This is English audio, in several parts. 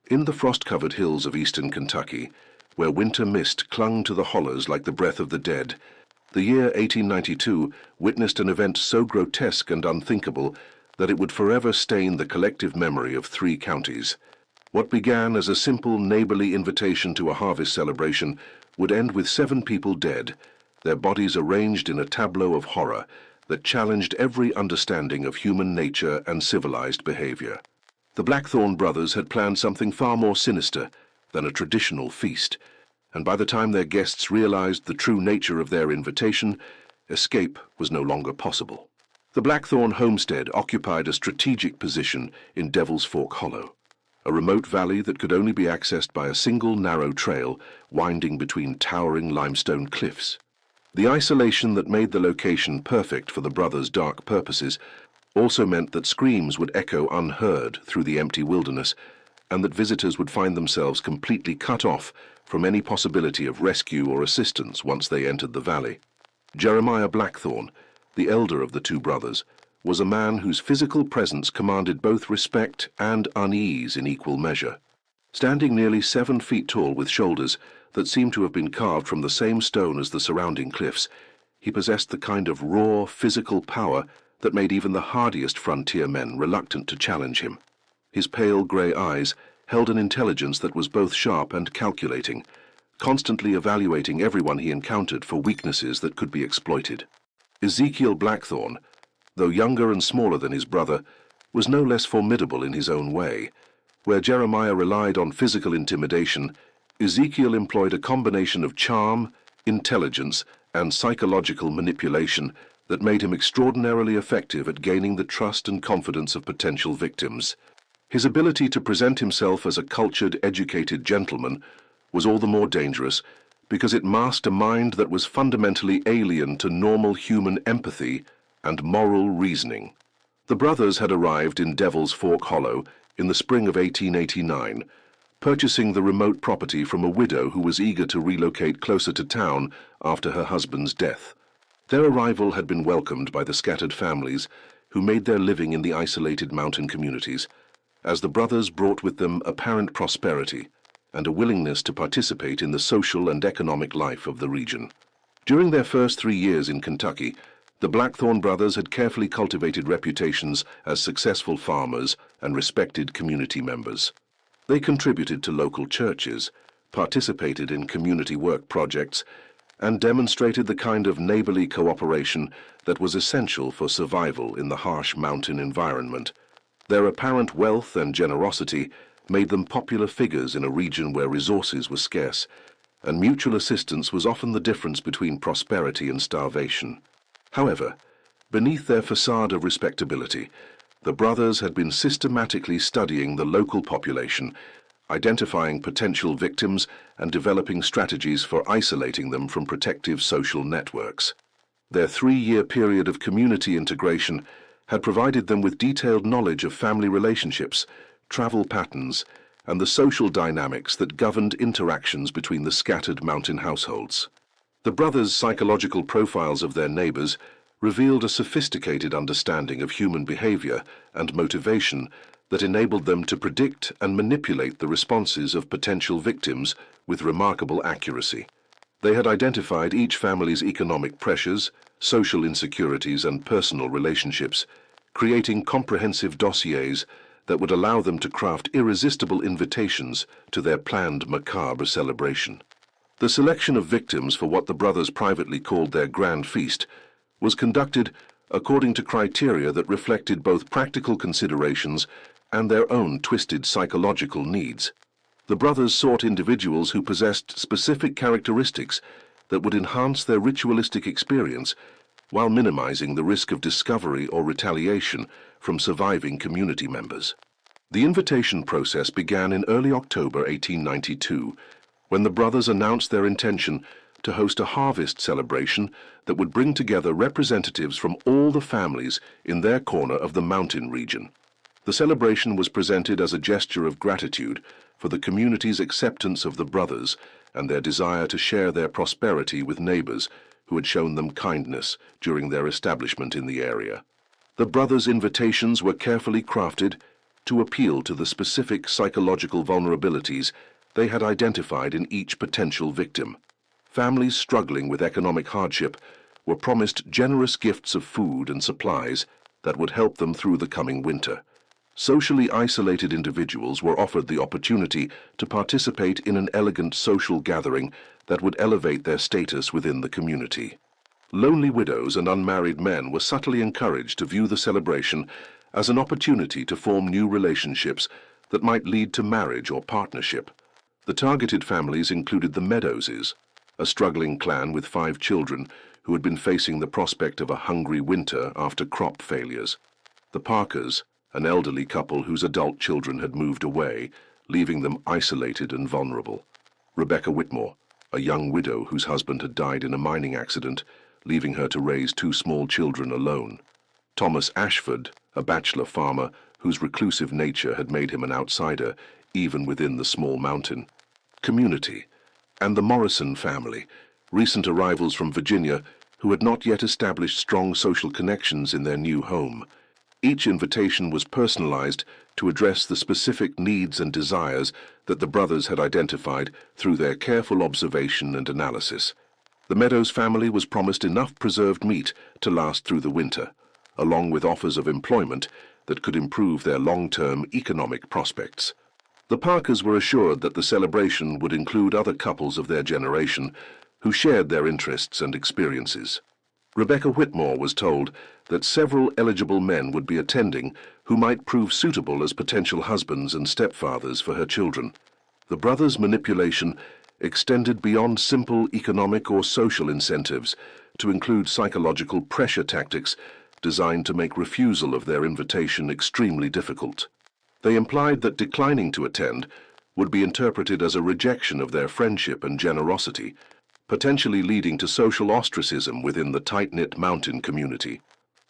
In the frost-covered hills of eastern Kentucky, where winter mist clung to the hollows like the breath of the dead, the year 1892 witnessed an event so grotesque and unthinkable that it would forever stain the collective memory of 3 counties. What began as a simple neighborly invitation to a harvest celebration would end with 7 people dead, their bodies arranged in a tableau of horror that challenged every understanding of human nature and civilized behavior. The Blackthorn brothers had planned something far more sinister than a traditional feast, and by the time their guests realized the true nature of their invitation, escape was no longer possible. The Blackthorn homestead occupied a strategic position in Devil's Fork Hollow, a remote valley that could only be accessed by a single narrow trail winding between towering limestone cliffs. The isolation that made the location perfect for the brothers' dark purposes also meant that screams would echo unheard through the empty wilderness, and that visitors would find themselves completely cut off from any possibility of rescue or assistance once they entered the valley. Jeremiah Blackthorn, the elder of the 2 brothers, was a man whose physical presence commanded both respect and unease in equal measure. Standing nearly 7 feet tall with shoulders that seemed to have been carved from the same stone as the surrounding cliffs, he possessed the kind of raw physical power that made even the hardiest frontier men reluctant to challenge him. His pale grey eyes held an intelligence that was both sharp and calculating, constantly evaluating everyone he encountered for weaknesses that could be exploited. Ezekiel Blackthorn, though younger and smaller than his brother, was no less formidable in his own way. Where Jeremiah relied on physical intimidation, Ezekiel employed a combination of charm, intelligence, and psychological manipulation that made him extraordinarily effective at gaining the trust and confidence of potential victims. His ability to present himself as a cultured, educated gentleman was all the more dangerous because it masked a mind that was fundamentally alien to normal human empathy and moral reasoning. The brothers had arrived in Devil's Fork Hollow in the spring of 1889, purchasing the remote property from a widow who was eager to relocate closer to town after her husband's death. Their arrival had been welcomed by the scattered families who made their living in the isolated mountain communities, as the brothers brought with them apparent prosperity and a willingness to participate in the social and economic life of the region. During their first 3 years in Kentucky, the Blackthorn brothers had carefully cultivated reputations as successful farmers and respected community members. They contributed to local churches, participated in community work projects, and demonstrated the kind of neighborly cooperation that was essential for survival in the harsh mountain environment. Their apparent wealth and generosity made them popular figures in a region where resources were scarce, and mutual assistance was often the difference between prosperity and starvation. However, beneath their facade of respectability, the brothers had been systematically studying the local population, identifying potential victims and developing strategies for isolating them from protective social networks. Their 3-year period of community integration had provided them with detailed knowledge of family relationships, travel patterns, and the social dynamics that governed interactions between the scattered mountain households. The brothers' psychological profiles of their neighbors revealed a sophisticated understanding of human behavior and motivation that enabled them to predict and manipulate the responses of potential victims with remarkable accuracy. They had identified each family's economic pressures, social insecurities, and personal relationships, creating comprehensive dossiers that would allow them to craft irresistible invitations to their planned macabre celebration. The selection of victims for what the brothers privately called their grand feast was conducted according to criteria that reflected both practical considerations and their own twisted psychological needs. The brothers sought individuals who possessed specific characteristics that would enhance their ritualistic experience while minimizing the risk of discovery or retaliation from surviving community members. The invitation process began in early October 1892, when the brothers announced their intention to host a harvest celebration that would bring together representatives from all the families in their corner of the mountain region. The celebration was presented as a gesture of gratitude for the community's acceptance of the brothers and their desire to share their prosperity with neighbors who had shown them kindness during their establishment in the area. The brothers' invitations were carefully crafted, to appeal to the specific psychological vulnerabilities they had identified in each potential victim. Families struggling with economic hardship were promised generous gifts of food and supplies that would help them through the coming winter. Socially isolated individuals were offered the opportunity to participate in an elegant social gathering that would elevate their status within the community. Lonely widows and unmarried men were subtly encouraged to view the celebration as an opportunity to form new relationships that might lead to marriage or partnership. The targeted families included the Meadowses, a struggling clan with 5 children who had been facing the prospect of a hungry winter after crop failures. The Parkers, an elderly couple whose adult children had moved away, leaving them isolated and vulnerable. Rebecca Whitmore, a young widow whose husband had died in a mining accident, leaving her to raise 2 small children alone. Thomas Ashford, a bachelor farmer whose reclusive nature had made him an outsider even within the small mountain. Community, and the Morrison family, recent arrivals from Virginia who had not yet established strong social connections in their new home. Each invitation was personalized to address the specific needs and desires that the brothers had identified through their careful observation and analysis. The Meadows family was promised enough preserved meat to last through the winter, along with offers of employment that could improve their long-term economic prospects. The Parkers were assured that the celebration would include other couples of their generation who shared their interests and experiences. Rebecca Whitmore was told that several eligible men would be attending who might prove suitable as potential husbands and stepfathers for her children. The brothers' manipulation extended beyond simple economic or social incentives to include psychological pressure tactics designed to make refusal of their invitation extremely difficult. They implied that declining to attend would be interpreted as a rejection of their friendship and generosity, potentially leading to social ostracism within the tight-knit mountain community.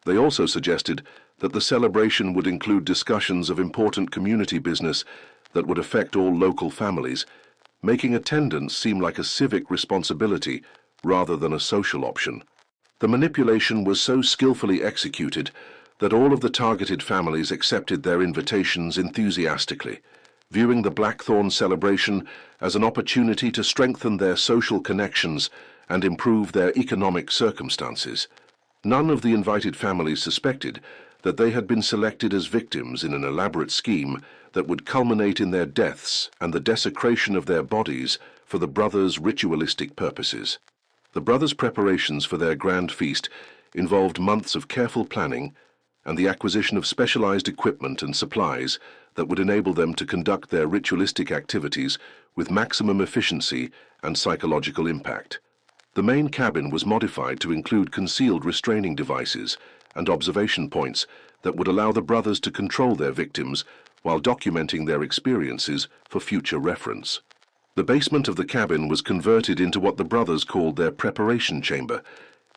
They also suggested that the celebration would include discussions of important community business that would affect all local families, making attendance seem like a civic responsibility rather than a social option. The manipulation was so skillfully executed that all of the targeted families accepted their invitations enthusiastically, viewing the Blackthorn celebration as an opportunity to strengthen their social connections and improve their economic circumstances. None of the invited families suspected that they had been selected as victims in an elaborate scheme that would culminate in their deaths and the desecration of their bodies for the brothers' ritualistic purposes. The brothers' preparations for their grand feast involved months of careful planning and the acquisition of specialized equipment and supplies that would enable them to conduct their ritualistic activities with maximum efficiency and psychological impact. The main cabin was modified to include concealed restraining devices and observation points that would allow the brothers to control their victims while documenting their experiences for future reference. The basement of the cabin was converted into what the brothers called their preparation chamber,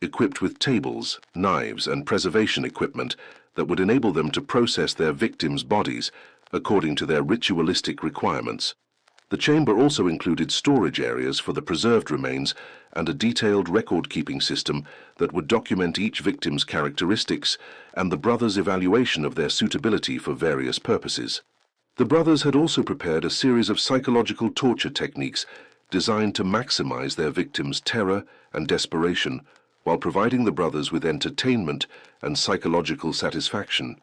equipped with tables, knives, and preservation equipment that would enable them to process their victims' bodies according to their ritualistic requirements. The chamber also included storage areas for the preserved remains and a detailed record-keeping system that would document each victim's characteristics and the brothers' evaluation of their suitability for various purposes. The brothers had also prepared a series of psychological torture techniques designed to maximize their victims' terror and desperation while providing the brothers with entertainment and psychological satisfaction.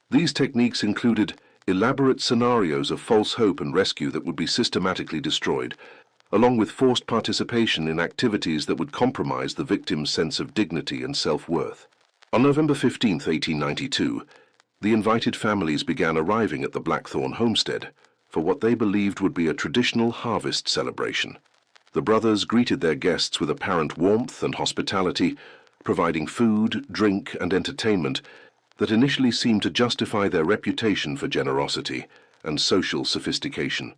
These techniques included elaborate scenarios of false hope and rescue that would be systematically destroyed, along with forced participation in activities that would compromise the victim's sense of dignity and self-worth. On November 15, 1892, the invited families began arriving at the Blackthorn homestead for what they believed would be a traditional harvest celebration. The brothers greeted their guests with apparent warmth and hospitality, providing food, drink, and entertainment that initially seemed to justify their reputation for generosity and social sophistication.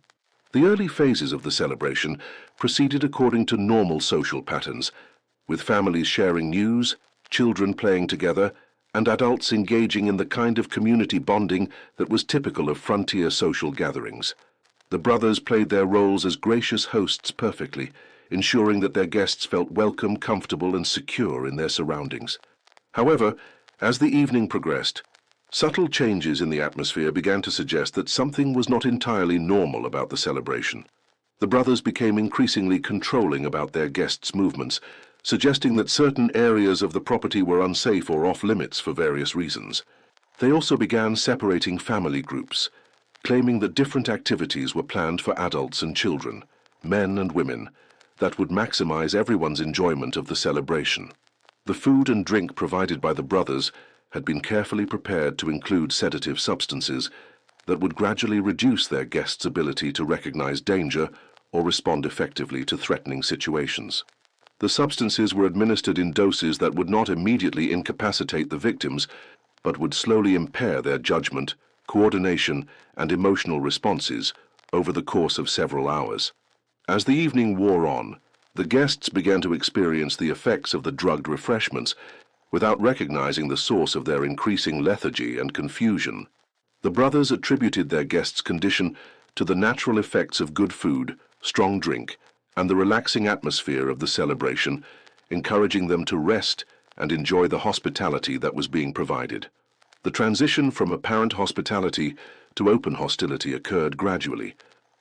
The early phases of the celebration proceeded according to normal social patterns, with families sharing news, children playing together, and adults engaging in the kind of community bonding that was typical of frontier social gatherings. The brothers played their roles as gracious hosts perfectly, ensuring that their guests felt welcome, comfortable, and secure in their surroundings. However, as the evening progressed, Subtle changes in the atmosphere began to suggest that something was not entirely normal about the celebration. The brothers became increasingly controlling about their guests' movements, suggesting that certain areas of the property were unsafe or off-limits for various reasons. They also began separating family groups, claiming that different activities were planned for adults and children, men and women, that would maximize everyone's enjoyment of the celebration. The food and drink provided by the brothers had been carefully prepared to include sedative substances that would gradually reduce their guests' ability to recognize danger or respond effectively to threatening situations. The substances were administered in doses that would not immediately incapacitate the victims, but would slowly impair their judgment, coordination, and emotional responses over the course of several hours. As the evening wore on, the guests began to experience the effects of the drugged refreshments without recognizing the source of their increasing lethargy and confusion. The brothers attributed their guests' condition to the natural effects of good food, strong drink, and the relaxing atmosphere of the celebration, encouraging them to rest and enjoy the hospitality that was being provided. The transition from apparent hospitality to open hostility occurred gradually,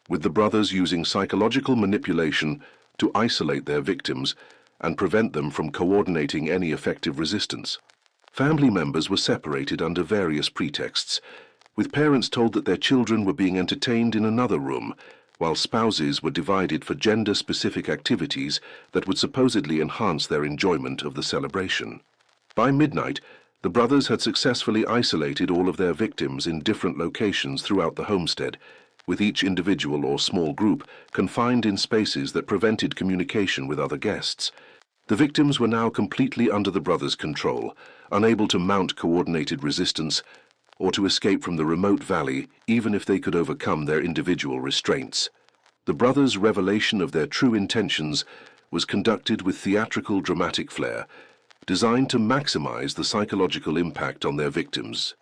with the brothers using psychological manipulation to isolate their victims and prevent them from coordinating any effective resistance. Family members were separated under various pretexts, with parents told that their children were being entertained in another room, while spouses were divided for gender-specific activities that would supposedly enhance their enjoyment of the celebration. By midnight, the brothers had successfully isolated all of their victims in different locations throughout the homestead, with each individual or small group confined in spaces that prevented communication with other guests. The victims were now completely under the brothers' control, unable to mount coordinated resistance or to escape from the remote valley, even if they could overcome their individual restraints. The brothers' revelation of their true intentions was conducted with theatrical dramatic flair, designed to maximize the psychological impact on their victims.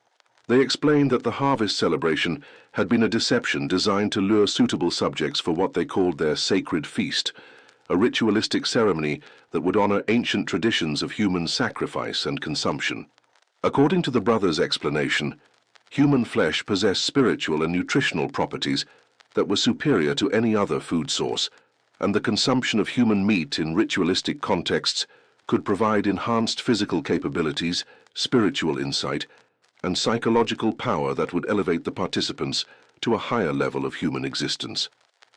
They explained that the harvest celebration had been a deception designed to lure suitable subjects for what they called their sacred feast, a ritualistic ceremony that would honor ancient traditions of human sacrifice and consumption. According to the brothers' explanation, human flesh possessed spiritual and nutritional properties that were superior to any other food source, and the consumption of human meat in ritualistic contexts could provide enhanced physical capabilities, spiritual insight, and psychological power that would elevate the participants to a higher level of human existence.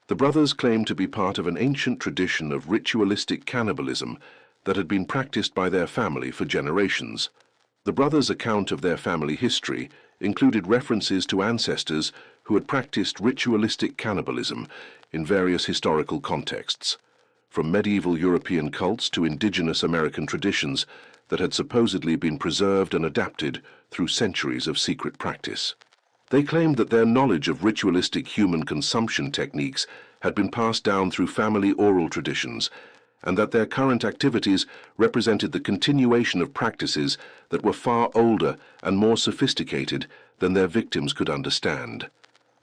The brothers claimed to be part of an ancient tradition of ritualistic cannibalism that had been practiced by their family for generations. The brothers' account of their family history included references to ancestors who had practiced ritualistic cannibalism in various historical contexts, from medieval European cults to indigenous American traditions that had supposedly been preserved and adapted through centuries of secret practice. They claimed that their knowledge of ritualistic human consumption techniques had been passed down through family oral traditions, and that their current activities represented the continuation of practices that were far older and more sophisticated than their victims could understand.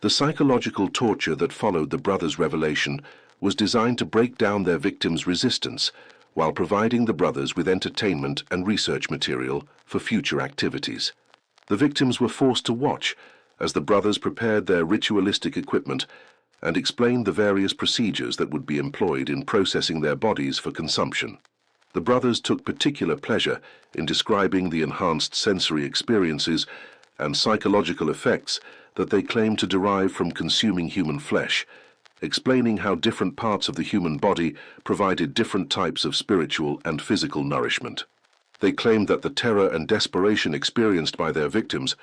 The psychological torture that followed the brothers' revelation was designed to break down their victims' resistance while providing the brothers with entertainment and research material for future activities. The victims were forced to watch as the brothers prepared their ritualistic equipment and explained the various procedures that would be employed in processing their bodies for consumption. The brothers took particular pleasure in describing the enhanced sensory experiences and psychological effects that they claimed to derive from consuming human flesh, explaining how different parts of the human body provided different types of spiritual and physical nourishment. They claimed that the terror and desperation experienced by their victims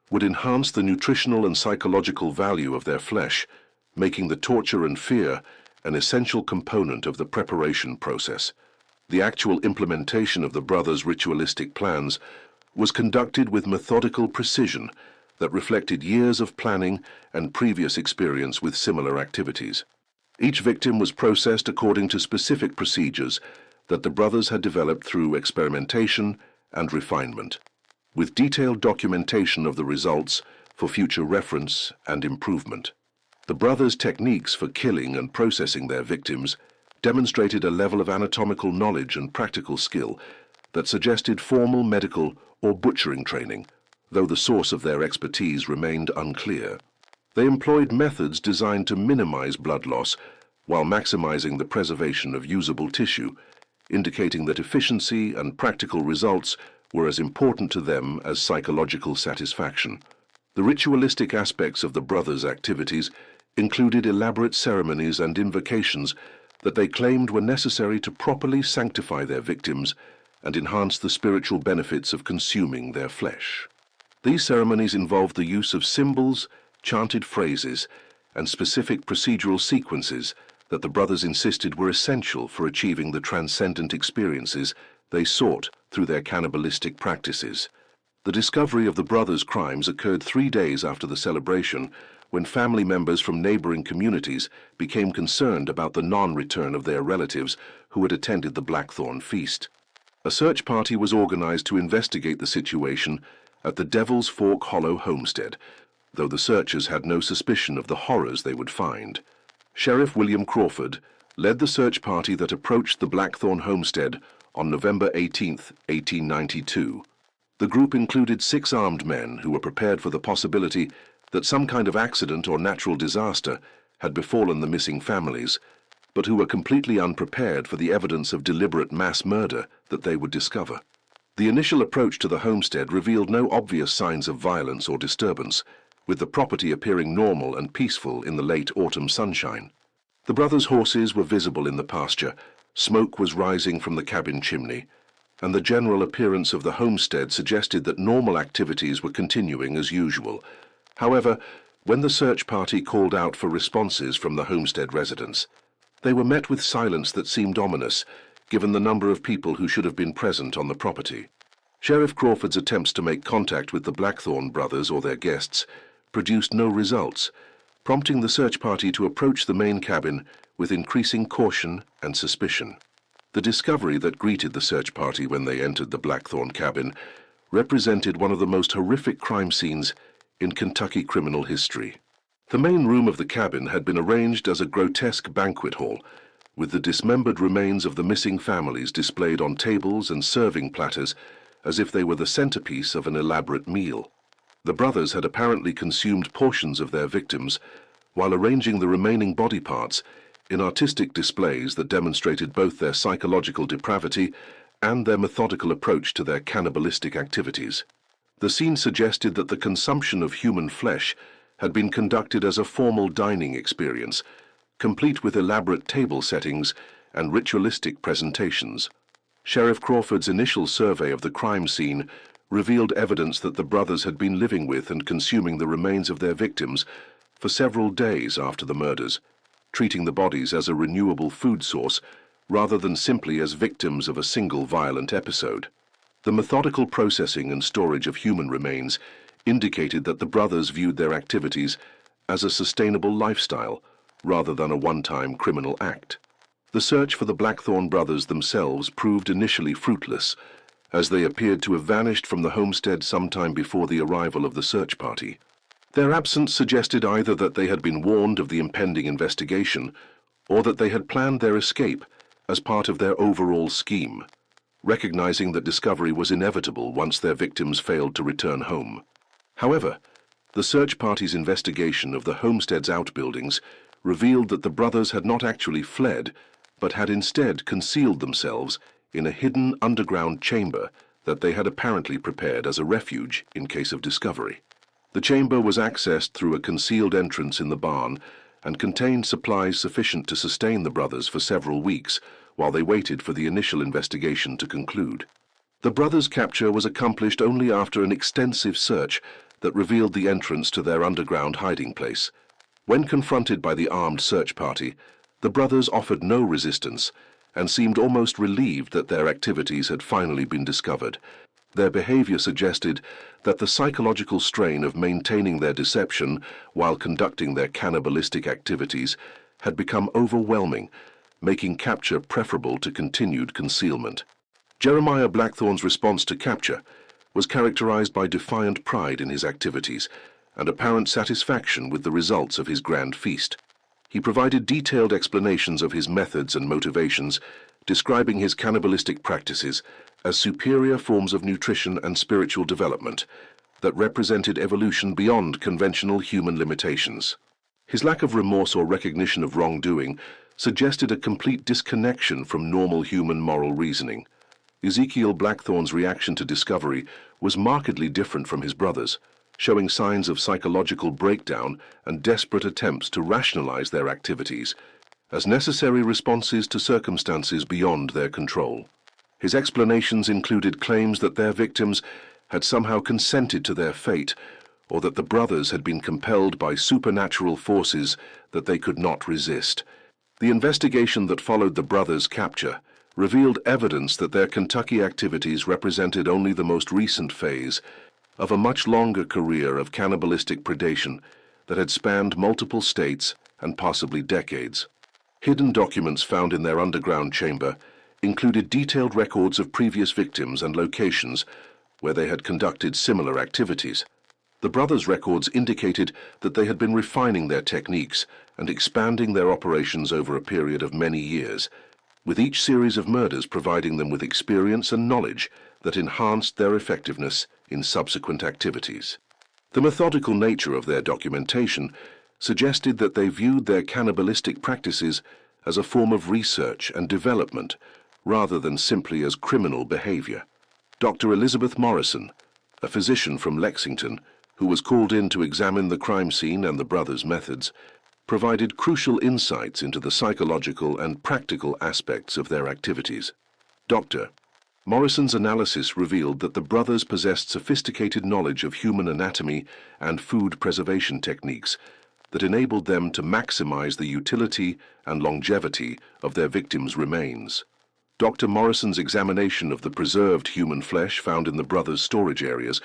would enhance the nutritional and psychological value of their flesh, making the torture and fear an essential component of the preparation process. The actual implementation of the brothers' ritualistic plans was conducted with methodical precision that reflected years of planning and previous experience with similar activities. Each victim was processed according to specific procedures that the brothers had developed through experimentation and refinement, with detailed documentation of the results for future reference and improvement. The brothers' techniques for killing and processing their victims demonstrated a level of anatomical knowledge and practical skill that suggested formal medical or butchering training, though the source of their expertise remained unclear. They employed methods designed to minimize blood loss while maximizing the preservation of usable tissue, indicating that efficiency and practical results were as important to them as psychological satisfaction. The ritualistic aspects of the brothers' activities included elaborate ceremonies and invocations that they claimed were necessary to properly sanctify their victims and enhance the spiritual benefits of consuming their flesh. These ceremonies involved the use of symbols, chanted phrases, and specific procedural sequences that the brothers insisted were essential for achieving the transcendent experiences they sought through their cannibalistic practices. The discovery of the brothers' crimes occurred 3 days after the celebration, when family members from neighboring communities became concerned about the non-return of their relatives who had attended the Blackthorn feast. A search party was organized to investigate the situation at the Devil's Fork Hollow homestead, though the searchers had no suspicion of the horrors they would find. Sheriff William Crawford led the search party that approached the Blackthorn homestead on November 18, 1892. The group included 6 armed men who were prepared for the possibility that some kind of accident or natural disaster had befallen the missing families, but who were completely unprepared for the evidence of deliberate mass murder that they would discover. The initial approach to the homestead revealed no obvious signs of violence or disturbance, with the property appearing normal and peaceful in the late autumn sunshine. The brothers' horses were visible in the pasture, smoke was rising from the cabin chimney, and the general appearance of the homestead suggested that normal activities were continuing as usual. However, when the search party called out for responses from the homestead residents, they were met with silence that seemed ominous, given the number of people who should have been present on the property. Sheriff Crawford's attempts to make contact with the Blackthorn brothers or their guests produced no results, prompting the search party to approach the main cabin with increasing caution and suspicion. The discovery that greeted the search party when they entered the Blackthorn cabin represented one of the most horrific crime scenes in Kentucky criminal history. The main room of the cabin had been arranged as a grotesque banquet hall, with the dismembered remains of the missing families displayed on tables and serving platters as if they were the centerpiece of an elaborate meal. The brothers had apparently consumed portions of their victims while arranging the remaining body parts in artistic displays that demonstrated both their psychological depravity and their methodical approach to their cannibalistic activities. The scene suggested that the consumption of human flesh had been conducted as a formal dining experience, complete with elaborate table settings and ritualistic presentations. Sheriff Crawford's initial survey of the crime scene revealed evidence that the brothers had been living with and consuming the remains of their victims for several days after the murders, treating the bodies as a renewable food source rather than simply as victims of a single violent episode. The methodical processing and storage of human remains indicated that the brothers viewed their activities as a sustainable lifestyle rather than a one-time criminal act. The search for the Blackthorn brothers themselves proved initially fruitless, as they appeared to have vanished from the homestead sometime before the arrival of the search party. Their absence suggested either that they had been warned of the impending investigation or that they had planned their escape as part of their overall scheme, recognizing that discovery was inevitable once their victims failed to return home. However, the search party's investigation of the homestead's outbuildings revealed that the brothers had not actually fled, but had instead concealed themselves in a hidden underground chamber that they had apparently prepared as a refuge in case of discovery. The chamber was accessed through a concealed entrance in the barn and contained supplies sufficient to sustain the brothers for several weeks while they waited for the initial investigation to conclude. The brothers' capture was accomplished only after an extensive search that revealed the entrance to their underground hiding place. When confronted by the armed search party, the brothers offered no resistance and seemed almost relieved that their activities had finally been discovered. Their behavior suggested that the psychological strain of maintaining their deception while conducting their cannibalistic activities had become overwhelming, making capture preferable to continued concealment. Jeremiah Blackthorn's response to capture was characterized by defiant pride in his activities and apparent satisfaction with the results of his grand feast. He provided detailed explanations of his methods and motivations, describing his cannibalistic practices as superior forms of nutrition and spiritual development, that represented evolution beyond conventional human limitations. His lack of remorse or recognition of wrongdoing suggested a complete disconnection from normal human moral reasoning. Ezekiel Blackthorn's reaction to discovery was markedly different from his brothers, showing signs of psychological breakdown and desperate attempts to rationalize their activities as necessary responses to circumstances beyond their control. His explanations included claims that their victims had somehow consented to their fate, or that the brothers had been compelled by supernatural forces that they could not resist. The investigation that followed the brothers' capture revealed evidence that their Kentucky activities represented only the most recent phase of a much longer career of cannibalistic predation that had spanned multiple states and possibly decades. Hidden documents found in their underground chamber included detailed records of previous victims and locations where they had conducted similar activities. The brothers' records indicated that they had been refining their techniques and expanding their operations over a period of many years, with each series of murders providing them with experience and knowledge that enhanced their effectiveness in subsequent activities. The methodical nature of their documentation suggested that they viewed their cannibalistic practices as a form of research and development rather than simply as criminal behavior. Dr. Elizabeth Morrison, a physician from Lexington, who was called in to examine the crime scene and the brothers' methods, provided crucial insights into the psychological and practical aspects of their activities. Dr. Morrison's analysis revealed that the brothers possessed sophisticated knowledge of human anatomy and food preservation techniques that enabled them to maximize the utility and longevity of their victims' remains. Dr. Morrison's examination of the preserved human flesh found in the brothers' storage areas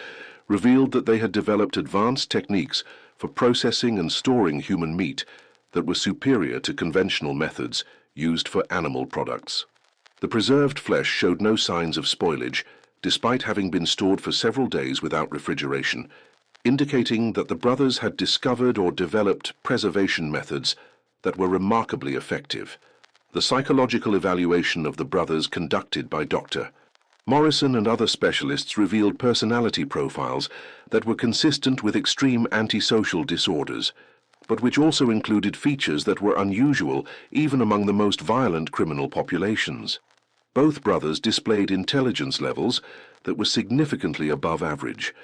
revealed that they had developed advanced techniques for processing and storing human meat that were superior to conventional methods used for animal products. The preserved flesh showed no signs of spoilage, despite having been stored for several days without refrigeration, indicating that the brothers had discovered or developed preservation methods that were remarkably effective. The psychological evaluation of the brothers conducted by Dr. Morrison and other specialists revealed personality profiles that were consistent with extreme antisocial disorders, but which also included features that were unusual even among the most violent criminal populations. Both brothers displayed intelligence levels that were significantly above average,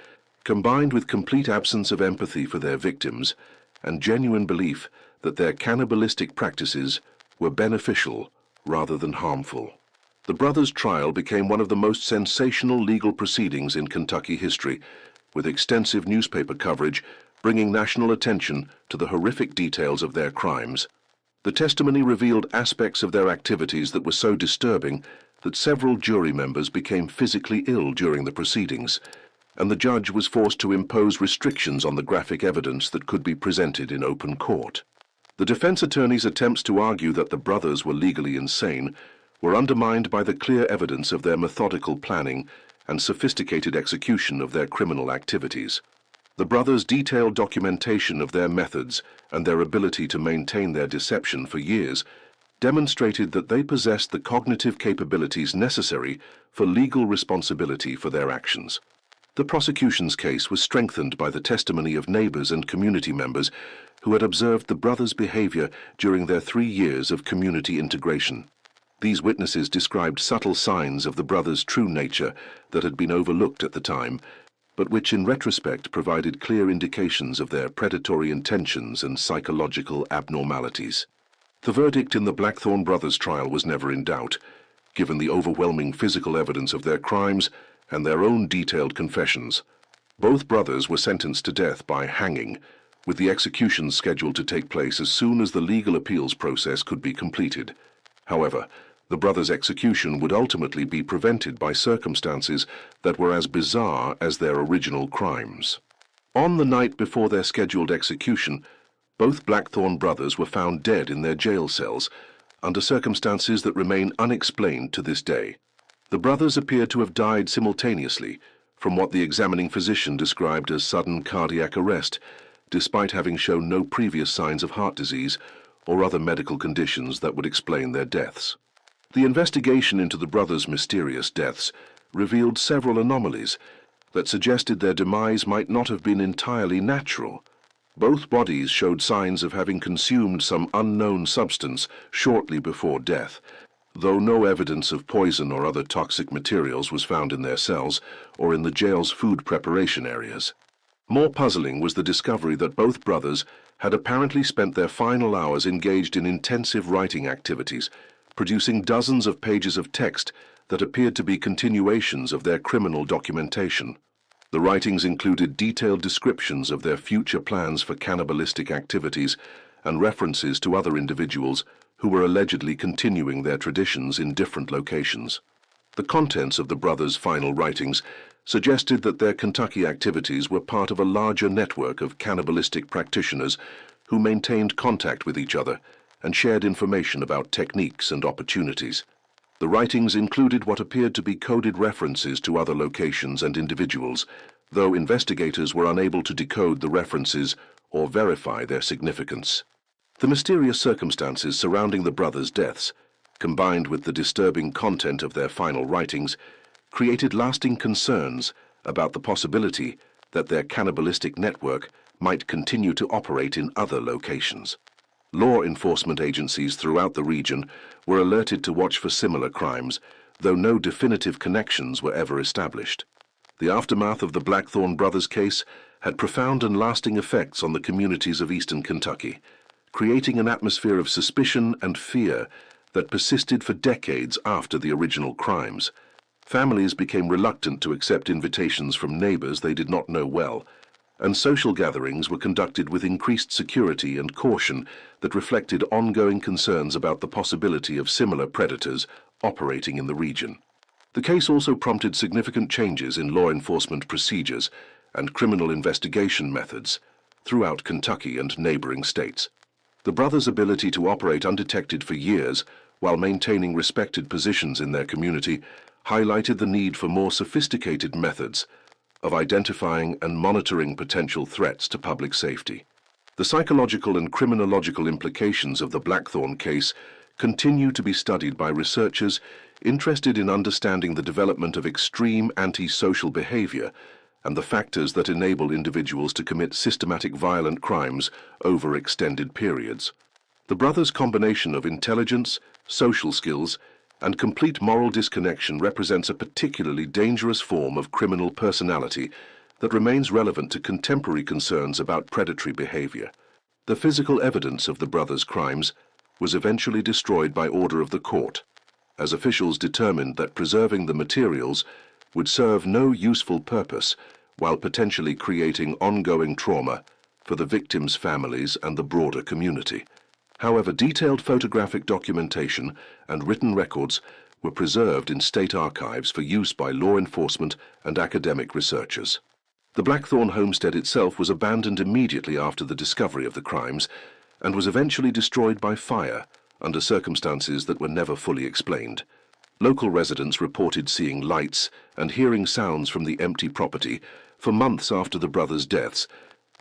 combined with complete absence of empathy for their victims and genuine belief that their cannibalistic practices were beneficial rather than harmful. The brothers' trial became one of the most sensational legal proceedings in Kentucky history, with extensive newspaper coverage bringing national attention to the horrific details of their crimes. The testimony revealed aspects of their activities that were so disturbing that several jury members became physically ill during the proceedings, and the judge was forced to impose restrictions on the graphic evidence that could be presented in open court. The defense attorney's attempts to argue that the brothers were legally insane were undermined by the clear evidence of their methodical planning and sophisticated execution of their criminal activities. The brothers' detailed documentation of their methods and their ability to maintain their deception for years demonstrated that they possessed the cognitive capabilities necessary for legal responsibility for their actions. The prosecution's case was strengthened by the testimony of neighbors and community members who had observed the brothers' behavior during their 3 years of community integration. These witnesses described subtle signs of the brothers' true nature that had been overlooked at the time, but which in retrospect provided clear indications of their predatory intentions and psychological abnormalities. The verdict in the Blackthorn brothers' trial was never in doubt, given the overwhelming physical evidence of their crimes and their own detailed confessions. Both brothers were sentenced to death by hanging, with the execution scheduled to take place as soon as the legal appeals process could be completed. However, the brothers' execution would ultimately be prevented by circumstances that were as bizarre as their original crimes. On the night before their scheduled execution, both Blackthorn brothers were found dead in their jail cells, under circumstances that remain unexplained to this day. The brothers appeared to have died simultaneously, from what the examining physician described as sudden cardiac arrest, despite having shown no previous signs of heart disease or other medical conditions that would explain their deaths. The investigation into the brothers' mysterious deaths revealed several anomalies that suggested their demise might not have been entirely natural. Both bodies showed signs of having consumed some unknown substance shortly before death, though no evidence of poison or other toxic materials was found in their cells or in the jail's food preparation areas. More puzzling was the discovery that both brothers had apparently spent their final hours engaged in intensive writing activities, producing dozens of pages of text that appeared to be continuations of their criminal documentation. The writings included detailed descriptions of their future plans for cannibalistic activities and references to other individuals who were allegedly continuing their traditions in different locations. The contents of the brothers' final writings suggested that their Kentucky activities were part of a larger network of cannibalistic practitioners who maintained contact with each other and shared information about techniques and opportunities. The writings included what appeared to be coded references to other locations and individuals, though investigators were unable to decode the references or verify their significance. The mysterious circumstances surrounding the brothers' deaths, combined with the disturbing content of their final writings, created lasting concerns about the possibility that their cannibalistic network might continue to operate in other locations. Law enforcement agencies throughout the region were alerted to watch for similar crimes, though no definitive connections were ever established. The aftermath of the Blackthorn brothers case had profound and lasting effects on the communities of eastern Kentucky, creating an atmosphere of suspicion and fear that persisted for decades after the original crimes. Families became reluctant to accept invitations from neighbors they did not know well, and social gatherings were conducted with increased security and caution that reflected ongoing concerns about the possibility of similar predators operating in the region. The case also prompted significant changes in law enforcement procedures and criminal investigation methods throughout Kentucky and neighboring states. The brothers' ability to operate undetected for years while maintaining respected positions in their community highlighted the need for more sophisticated methods of identifying and monitoring potential threats to public safety. The psychological and criminological implications of the Blackthorn case continue to be studied by researchers interested in understanding the development of extreme antisocial behavior and the factors that enable individuals to commit systematic violent crimes over extended periods. The brothers' combination of intelligence, social skills, and complete moral disconnection represents a particularly dangerous form of criminal personality that remains relevant to contemporary concerns about predatory behavior. The physical evidence of the brothers' crimes was eventually destroyed by order of the court, as officials determined that preserving the materials would serve no useful purpose while potentially creating ongoing trauma for the victims' families and the broader community. However, detailed photographic documentation and written records were preserved in state archives for use by law enforcement and academic researchers. The Blackthorn homestead itself was abandoned immediately after the discovery of the crimes and was eventually destroyed by fire under circumstances that were never fully explained. Local residents reported seeing lights and hearing sounds from the empty property for months after the brothers' deaths,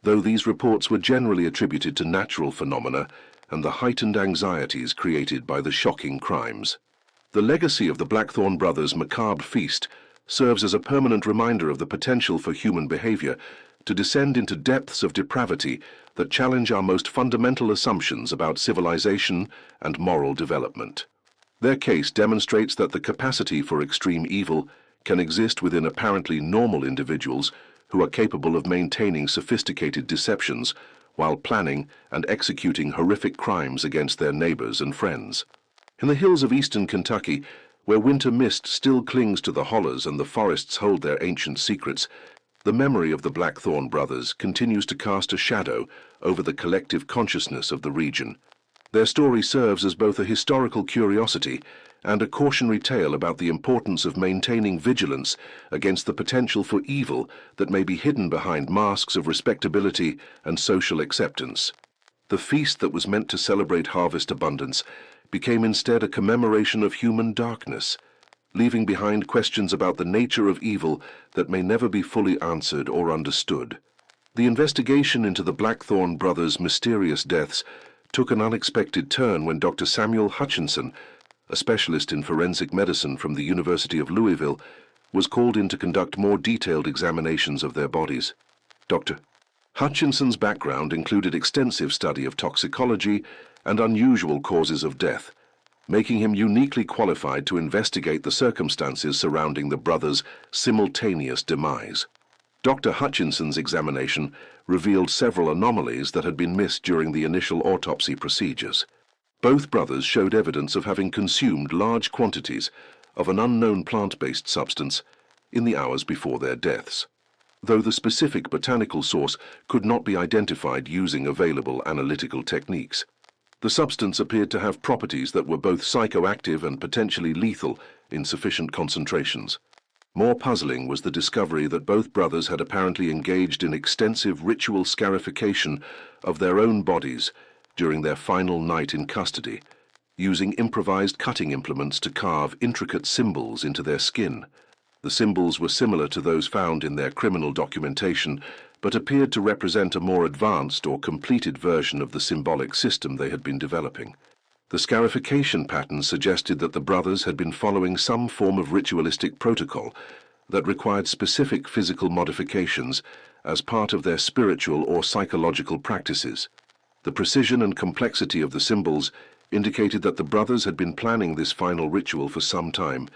though these reports were generally attributed to natural phenomena and the heightened anxieties created by the shocking crimes. The legacy of the Blackthorn brothers' macabre feast serves as a permanent reminder of the potential for human behavior to descend into depths of depravity that challenge our most fundamental assumptions about civilization and moral development. Their case demonstrates that the capacity for extreme evil can exist within apparently normal individuals who are capable of maintaining sophisticated deceptions while planning and executing horrific crimes against their neighbors and friends. In the hills of eastern Kentucky, where winter mist still clings to the hollows and the forests hold their ancient secrets, the memory of the Blackthorn brothers continues to cast a shadow over the collective consciousness of the region. Their story serves as both a historical curiosity and a cautionary tale about the importance of maintaining vigilance against the potential for evil that may be hidden behind masks of respectability and social acceptance. The feast that was meant to celebrate harvest abundance became instead a commemoration of human darkness, leaving behind questions about the nature of evil that may never be fully answered or understood. The investigation into the Blackthorn brothers' mysterious deaths took an unexpected turn when Dr. Samuel Hutchinson, a specialist in forensic medicine from the University of Louisville, was called in to conduct more detailed examinations of their bodies. Dr. Hutchinson's background included extensive study of toxicology and unusual causes of death, making him uniquely qualified to investigate the circumstances surrounding the brothers' simultaneous demise. Dr. Hutchinson's examination revealed several anomalies that had been missed during the initial autopsy procedures. Both brothers showed evidence of having consumed large quantities of an unknown plant-based substance in the hours before their deaths, though the specific botanical source could not be identified using available analytical techniques. The substance appeared to have properties that were both psychoactive and potentially lethal in sufficient concentrations. More puzzling was the discovery that both brothers had apparently engaged in extensive ritual scarification of their own bodies during their final night in custody, using improvised cutting implements to carve intricate symbols into their skin. The symbols were similar to those found in their criminal documentation, but appeared to represent a more advanced or completed version of the symbolic system they had been developing. The scarification pattern suggested that the brothers had been following some form of ritualistic protocol that required specific physical modifications as part of their spiritual or psychological practices. The precision and complexity of the symbols indicated that the brothers had been planning this final ritual for some time,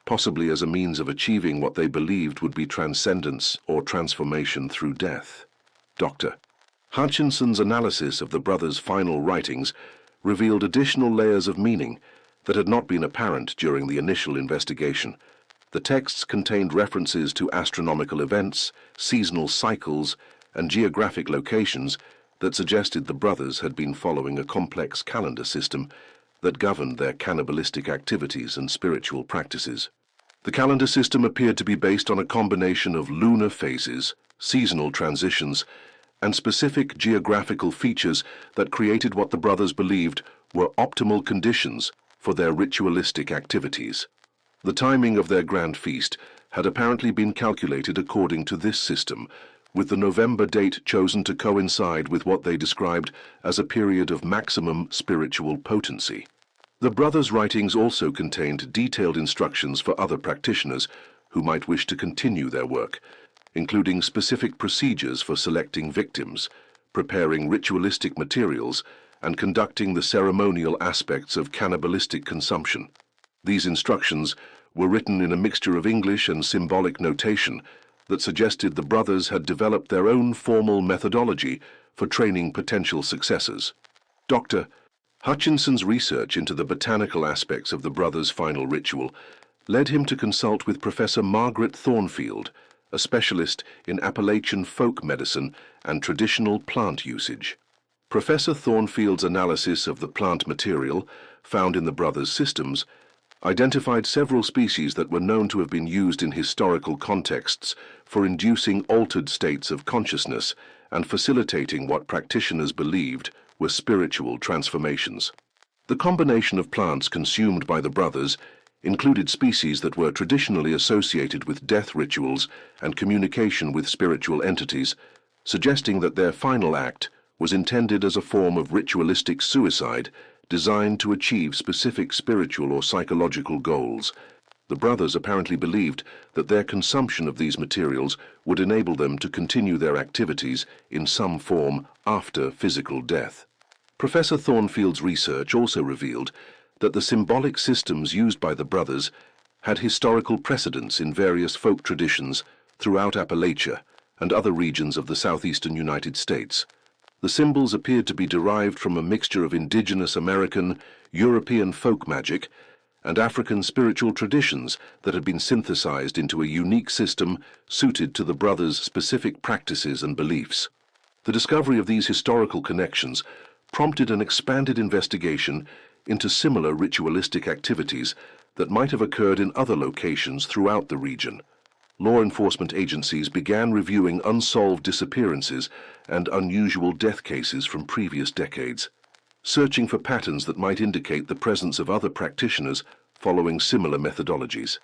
possibly as a means of achieving what they believed would be transcendence or transformation through death. Dr. Hutchinson's analysis of the brothers' final writings revealed additional layers of meaning that had not been apparent during the initial investigation. The texts contained references to astronomical events, seasonal cycles, and geographic locations that suggested the brothers had been following a complex calendar system that governed their cannibalistic activities and spiritual practices. The calendar system appeared to be based on a combination of lunar phases, seasonal transitions, and specific geographical features that created what the brothers believed were optimal conditions for their ritualistic activities. The timing of their grand feast had apparently been calculated according to this system, with the November date chosen to coincide with what they described as a period of maximum spiritual potency. The brothers' writings also contained detailed instructions for other practitioners who might wish to continue their work, including specific procedures for selecting victims, preparing ritualistic materials, and conducting the ceremonial aspects of cannibalistic consumption. These instructions were written in a mixture of English and symbolic notation that suggested the brothers had developed their own formal methodology for training potential successors. Dr. Hutchinson's research into the botanical aspects of the brothers' final ritual led him to consult with Professor Margaret Thornfield, a specialist in Appalachian folk medicine and traditional plant usage. Professor Thornfield's analysis of the plant material found in the brothers' systems identified several species that were known to have been used in historical contexts for inducing altered states of consciousness and facilitating what practitioners believed were spiritual transformations. The combination of plants consumed by the brothers included species that were traditionally associated with death rituals and communication with spiritual entities, suggesting that their final act was intended as a form of ritualistic suicide designed to achieve specific spiritual or psychological goals. The brothers apparently believed that their consumption of these materials would enable them to continue their activities in some form after physical death. Professor Thornfield's research also revealed that the symbolic systems used by the brothers had historical precedents in various folk traditions throughout Appalachia and other regions of the southeastern United States. The symbols appeared to be derived from a mixture of indigenous American, European folk magic, and African spiritual traditions that had been synthesized into a unique system suited to the brothers' specific practices and beliefs. The discovery of these historical connections prompted an expanded investigation into similar ritualistic activities that might have occurred in other locations throughout the region. Law enforcement agencies began reviewing unsolved disappearances and unusual death cases from previous decades, searching for patterns that might indicate the presence of other practitioners following similar methodologies.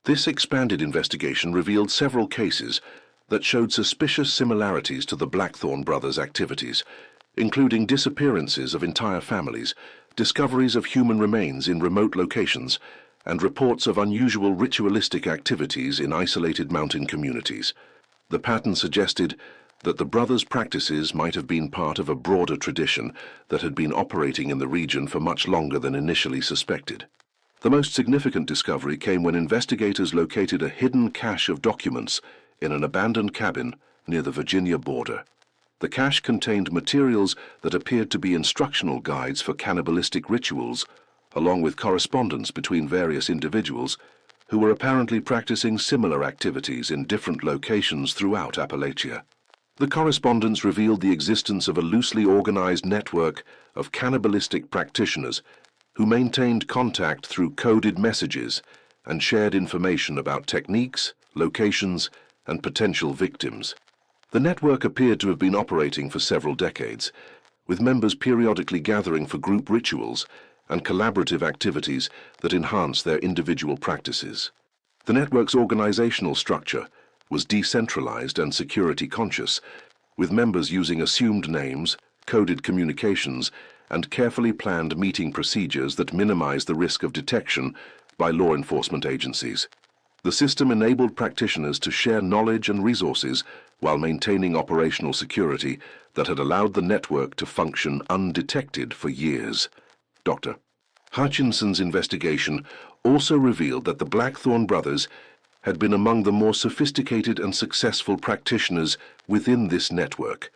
This expanded investigation revealed several cases that showed suspicious similarities to the Blackthorn brothers' activities, including disappearances of entire families, discoveries of human remains in remote locations, and reports of unusual ritualistic activities in isolated mountain communities. The pattern suggested that the brothers' practices might have been part of a broader tradition that had been operating in the region for much longer than initially suspected. The most significant discovery came when investigators located a hidden cache of documents in an abandoned cabin near the Virginia border. The cache contained materials that appeared to be instructional guides for cannibalistic rituals, along with correspondence between various individuals who were apparently practicing similar activities in different locations throughout Appalachia. The correspondence revealed the existence of a loosely organized network of cannibalistic practitioners who maintained contact through coded messages and shared information about techniques, locations, and potential victims. The network appeared to have been operating for several decades, with members periodically gathering for group rituals and collaborative activities that enhance their individual practices. The network's organizational structure was decentralized and security-conscious, with members using assumed names, coded communications, and carefully planned meeting procedures that minimized the risk of detection by law enforcement agencies. The system enabled practitioners to share knowledge and resources while maintaining operational security that had allowed the network to function undetected for years. Dr. Hutchinson's investigation also revealed that the Blackthorn brothers had been among the more sophisticated and successful practitioners within this network,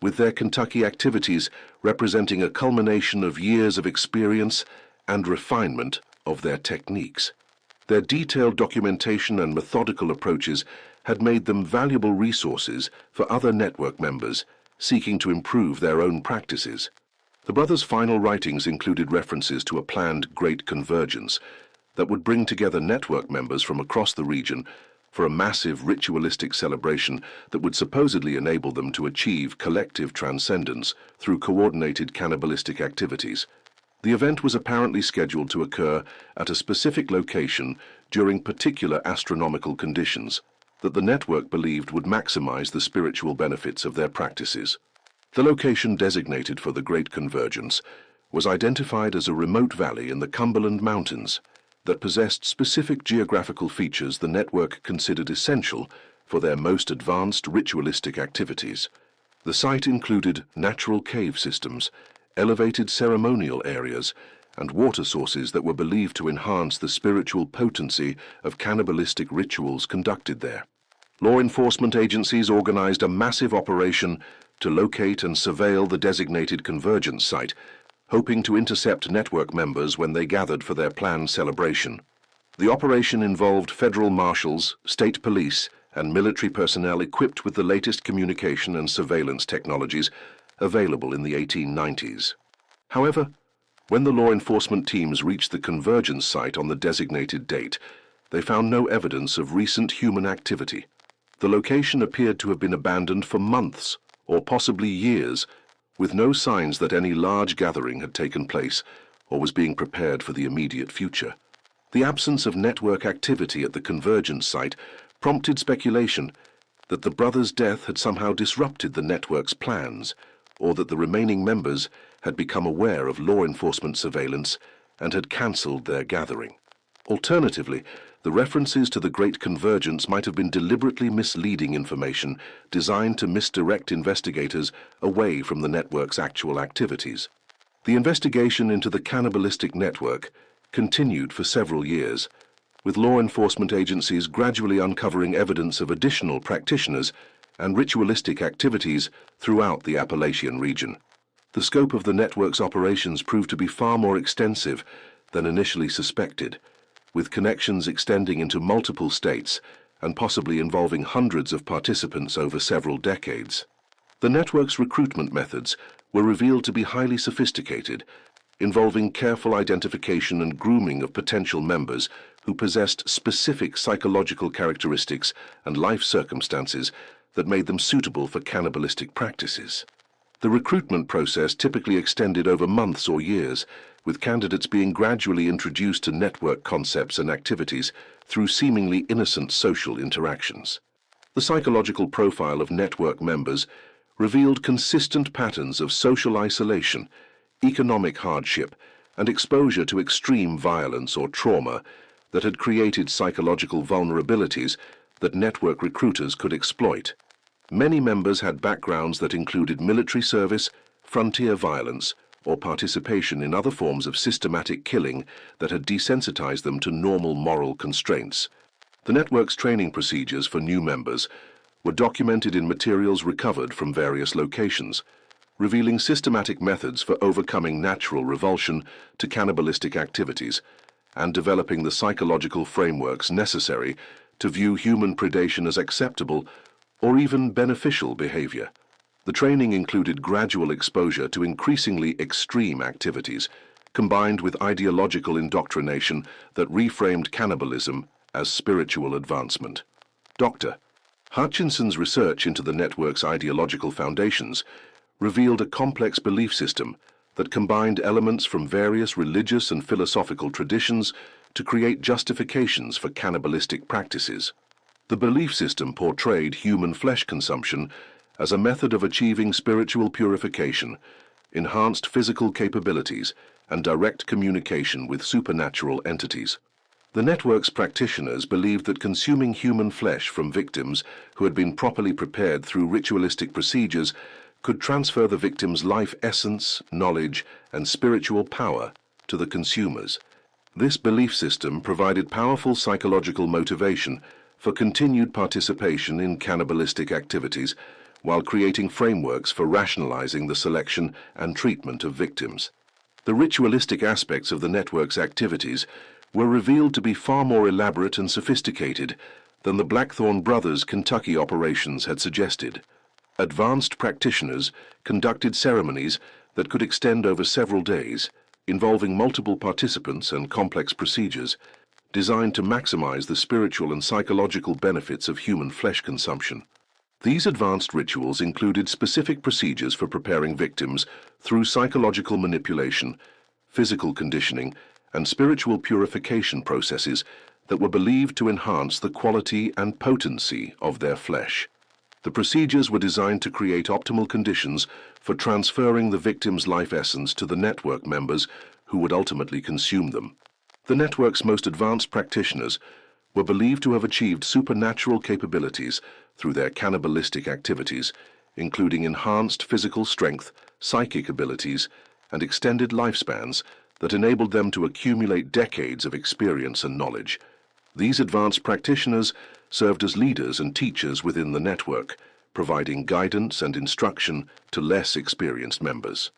with their Kentucky activities representing a culmination of years of experience and refinement of their techniques. Their detailed documentation and methodical approaches had made them valuable resources for other network members seeking to improve their own practices. The brothers' final writings included references to a planned Great Convergence that would bring together network members from across the region for a massive ritualistic celebration that would supposedly enable them to achieve collective transcendence through coordinated cannibalistic activities. The event was apparently scheduled to occur at a specific location during particular astronomical conditions that the network believed would maximize the spiritual benefits of their practices. The location designated for the Great Convergence was identified as a remote valley in the Cumberland Mountains that possessed specific geographical features the network considered essential for their most advanced ritualistic activities. The site included natural cave systems, elevated ceremonial areas, and water sources that were believed to enhance the spiritual potency of cannibalistic rituals conducted there. Law enforcement agencies organized a massive operation to locate and surveil the designated convergence site, hoping to intercept network members when they gathered for their planned celebration. The operation involved federal marshals, state police, and military personnel equipped with the latest communication and surveillance technologies available in the 1890s. However, when the law enforcement teams reached the convergence site on the designated date, they found no evidence of recent human activity. The location appeared to have been abandoned for months, or possibly years, with no signs that any large gathering had taken place or was being prepared for the immediate future. The absence of network activity at the convergence site prompted speculation that the brothers' death had somehow disrupted the network's plans, or that the remaining members had become aware of law enforcement surveillance and had cancelled their gathering. Alternatively, the references to the Great Convergence might have been deliberately misleading information designed to misdirect investigators away from the network's actual activities. The investigation into the cannibalistic network continued for several years, with law enforcement agencies gradually uncovering evidence of additional practitioners and ritualistic activities throughout the Appalachian region. The scope of the network's operations proved to be far more extensive than initially suspected, with connections extending into multiple states and possibly involving hundreds of participants over several decades. The network's recruitment methods were revealed to be highly sophisticated, involving careful identification and grooming of potential members who possessed specific psychological characteristics and life circumstances that made them suitable for cannibalistic practices. The recruitment process typically extended over months or years, with candidates being gradually introduced to network concepts and activities through seemingly innocent social interactions. The psychological profile of network members revealed consistent patterns of social isolation, economic hardship, and exposure to extreme violence or trauma that had created psychological vulnerabilities that network recruiters could exploit. Many members had backgrounds that included military service, frontier violence, or participation in other forms of systematic killing that had desensitized them to normal moral constraints. The network's training procedures for new members were documented in materials recovered from various locations, revealing systematic methods for overcoming natural revulsion to cannibalistic activities and developing the psychological frameworks necessary to view human predation as acceptable or even beneficial behavior. The training included gradual exposure to increasingly extreme activities, combined with ideological indoctrination that reframed cannibalism as spiritual advancement. Dr. Hutchinson's research into the network's ideological foundations revealed a complex belief system that combined elements from various religious and philosophical traditions to create justifications for cannibalistic practices. The belief system portrayed human flesh consumption as a method of achieving spiritual purification, enhanced physical capabilities, and direct communication with supernatural entities. The network's practitioners believed that consuming human flesh from victims who had been properly prepared through ritualistic procedures could transfer the victim's life essence, knowledge, and spiritual power to the consumers. This belief system provided powerful psychological motivation for continued participation in cannibalistic activities, while creating frameworks for rationalizing the selection and treatment of victims. The ritualistic aspects of the network's activities were revealed to be far more elaborate and sophisticated than the Blackthorn brothers' Kentucky operations had suggested. Advanced practitioners conducted ceremonies that could extend over several days, involving multiple participants and complex procedures, designed to maximize the spiritual and psychological benefits of human flesh consumption. These advanced rituals included specific procedures for preparing victims through psychological manipulation, physical conditioning, and spiritual purification processes that were believed to enhance the quality and potency of their flesh. The procedures were designed to create optimal conditions for transferring the victim's life essence to the network members who would ultimately consume them. The network's most advanced practitioners were believed to have achieved supernatural capabilities through their cannibalistic activities, including enhanced physical strength, psychic abilities, and extended lifespans that enabled them to accumulate decades of experience and knowledge. These advanced practitioners served as leaders and teachers within the network, providing guidance and instruction to less experienced members.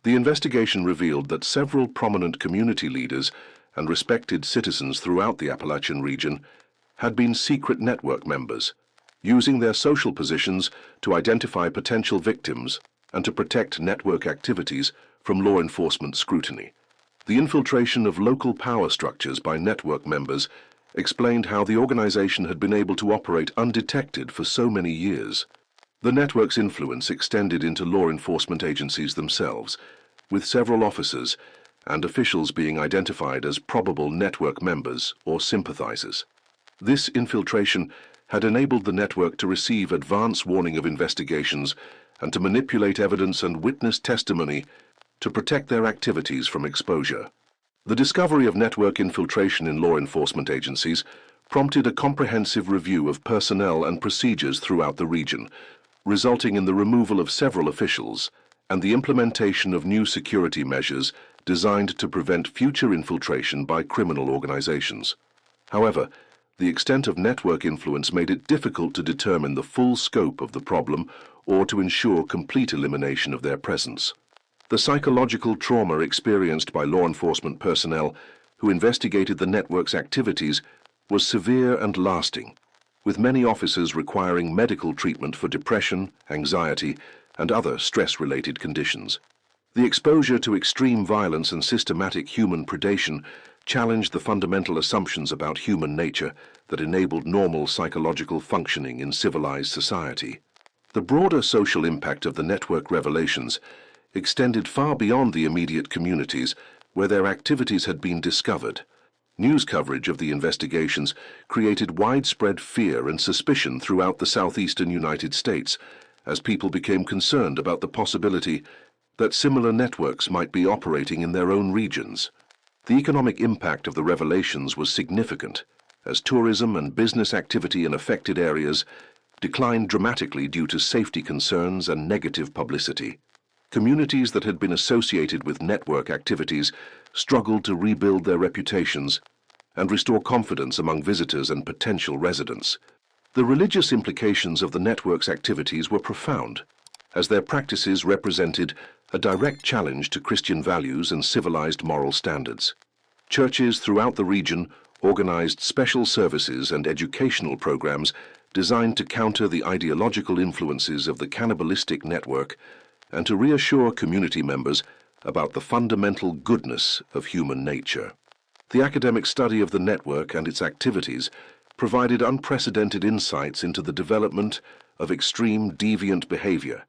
The investigation revealed that several prominent community leaders and respected citizens throughout the Appalachian region had been secret network members, using their social positions to identify potential victims and to protect network activities from law enforcement scrutiny. The infiltration of local power structures by network members explained how the organization had been able to operate undetected for so many years. The network's influence extended into law enforcement agencies themselves, with several officers and officials being identified as probable network members or sympathizers. This infiltration had enabled the network to receive advance warning of investigations and to manipulate evidence and witness testimony to protect their activities from exposure. The discovery of network infiltration in law enforcement agencies prompted a comprehensive review of personnel and procedures throughout the region, resulting in the removal of several officials and the implementation of new security measures designed to prevent future infiltration by criminal organizations. However, the extent of network influence made it difficult to determine the full scope of the problem or to ensure complete elimination of their presence. The psychological trauma experienced by law enforcement personnel who investigated the network's activities was severe and lasting, with many officers requiring medical treatment for depression, anxiety, and other stress-related conditions. The exposure to extreme violence and systematic human predation challenged the fundamental assumptions about human nature that enabled normal psychological functioning in civilized society. The broader social impact of the network revelations extended far beyond the immediate communities where their activities had been discovered. News coverage of the investigations created widespread fear and suspicion throughout the southeastern United States as people became concerned about the possibility that similar networks might be operating in their own regions. The economic impact of the revelations was significant, as tourism and business activity in affected areas declined dramatically due to safety concerns and negative publicity. Communities that had been associated with network activities struggled to rebuild their reputations and restore confidence among visitors and potential residents. The religious implications of the network's activities were profound, as their practices represented a direct challenge to Christian values and civilized moral standards. Churches throughout the region organized special services and educational programs designed to counter the ideological influences of the cannibalistic network and to reassure community members about the fundamental goodness of human nature. The academic study of the network and its activities provided unprecedented insights into the development of extreme deviant behavior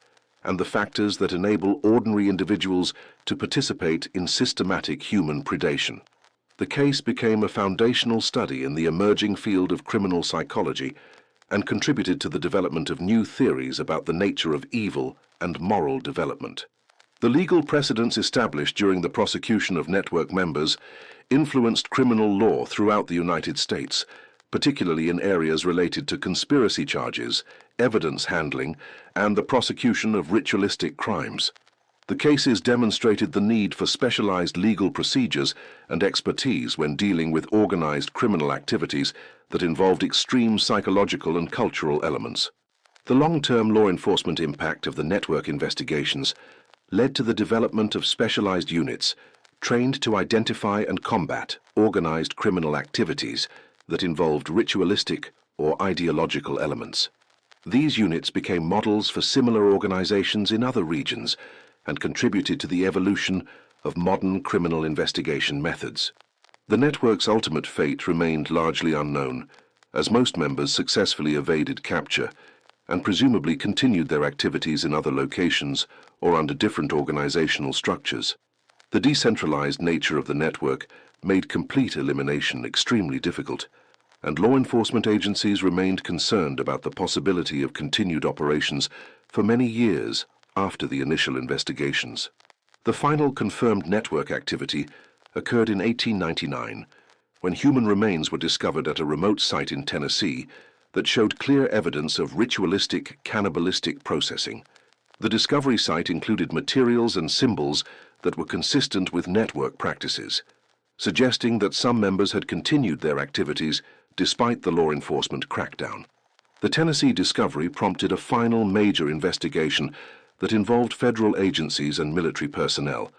and the factors that enable ordinary individuals to participate in systematic human predation. The case became a foundational study in the emerging field of criminal psychology and contributed to the development of new theories about the nature of evil and moral development. The legal precedents established during the prosecution of network members influenced criminal law throughout the United States, particularly in areas related to conspiracy charges, evidence handling, and the prosecution of ritualistic crimes. The cases demonstrated the need for specialized legal procedures and expertise when dealing with organized criminal activities that involved extreme psychological and cultural elements. The long-term law enforcement impact of the network investigations led to the development of specialized units trained to identify and combat organized criminal activities that involved ritualistic or ideological elements. These units became models for similar organizations in other regions and contributed to the evolution of modern criminal investigation methods. The network's ultimate fate remained largely unknown, as most members successfully evaded capture and presumably continued their activities in other locations or under different organizational structures. The decentralized nature of the network made complete elimination extremely difficult, and law enforcement agencies remained concerned about the possibility of continued operations for many years after the initial investigations. The final confirmed network activity occurred in 1899, when human remains were discovered at a remote site in Tennessee that showed clear evidence of ritualistic cannibalistic processing. The discovery site included materials and symbols that were consistent with network practices, suggesting that some members had continued their activities despite the law enforcement crackdown. The Tennessee discovery prompted a final major investigation that involved federal agencies and military personnel,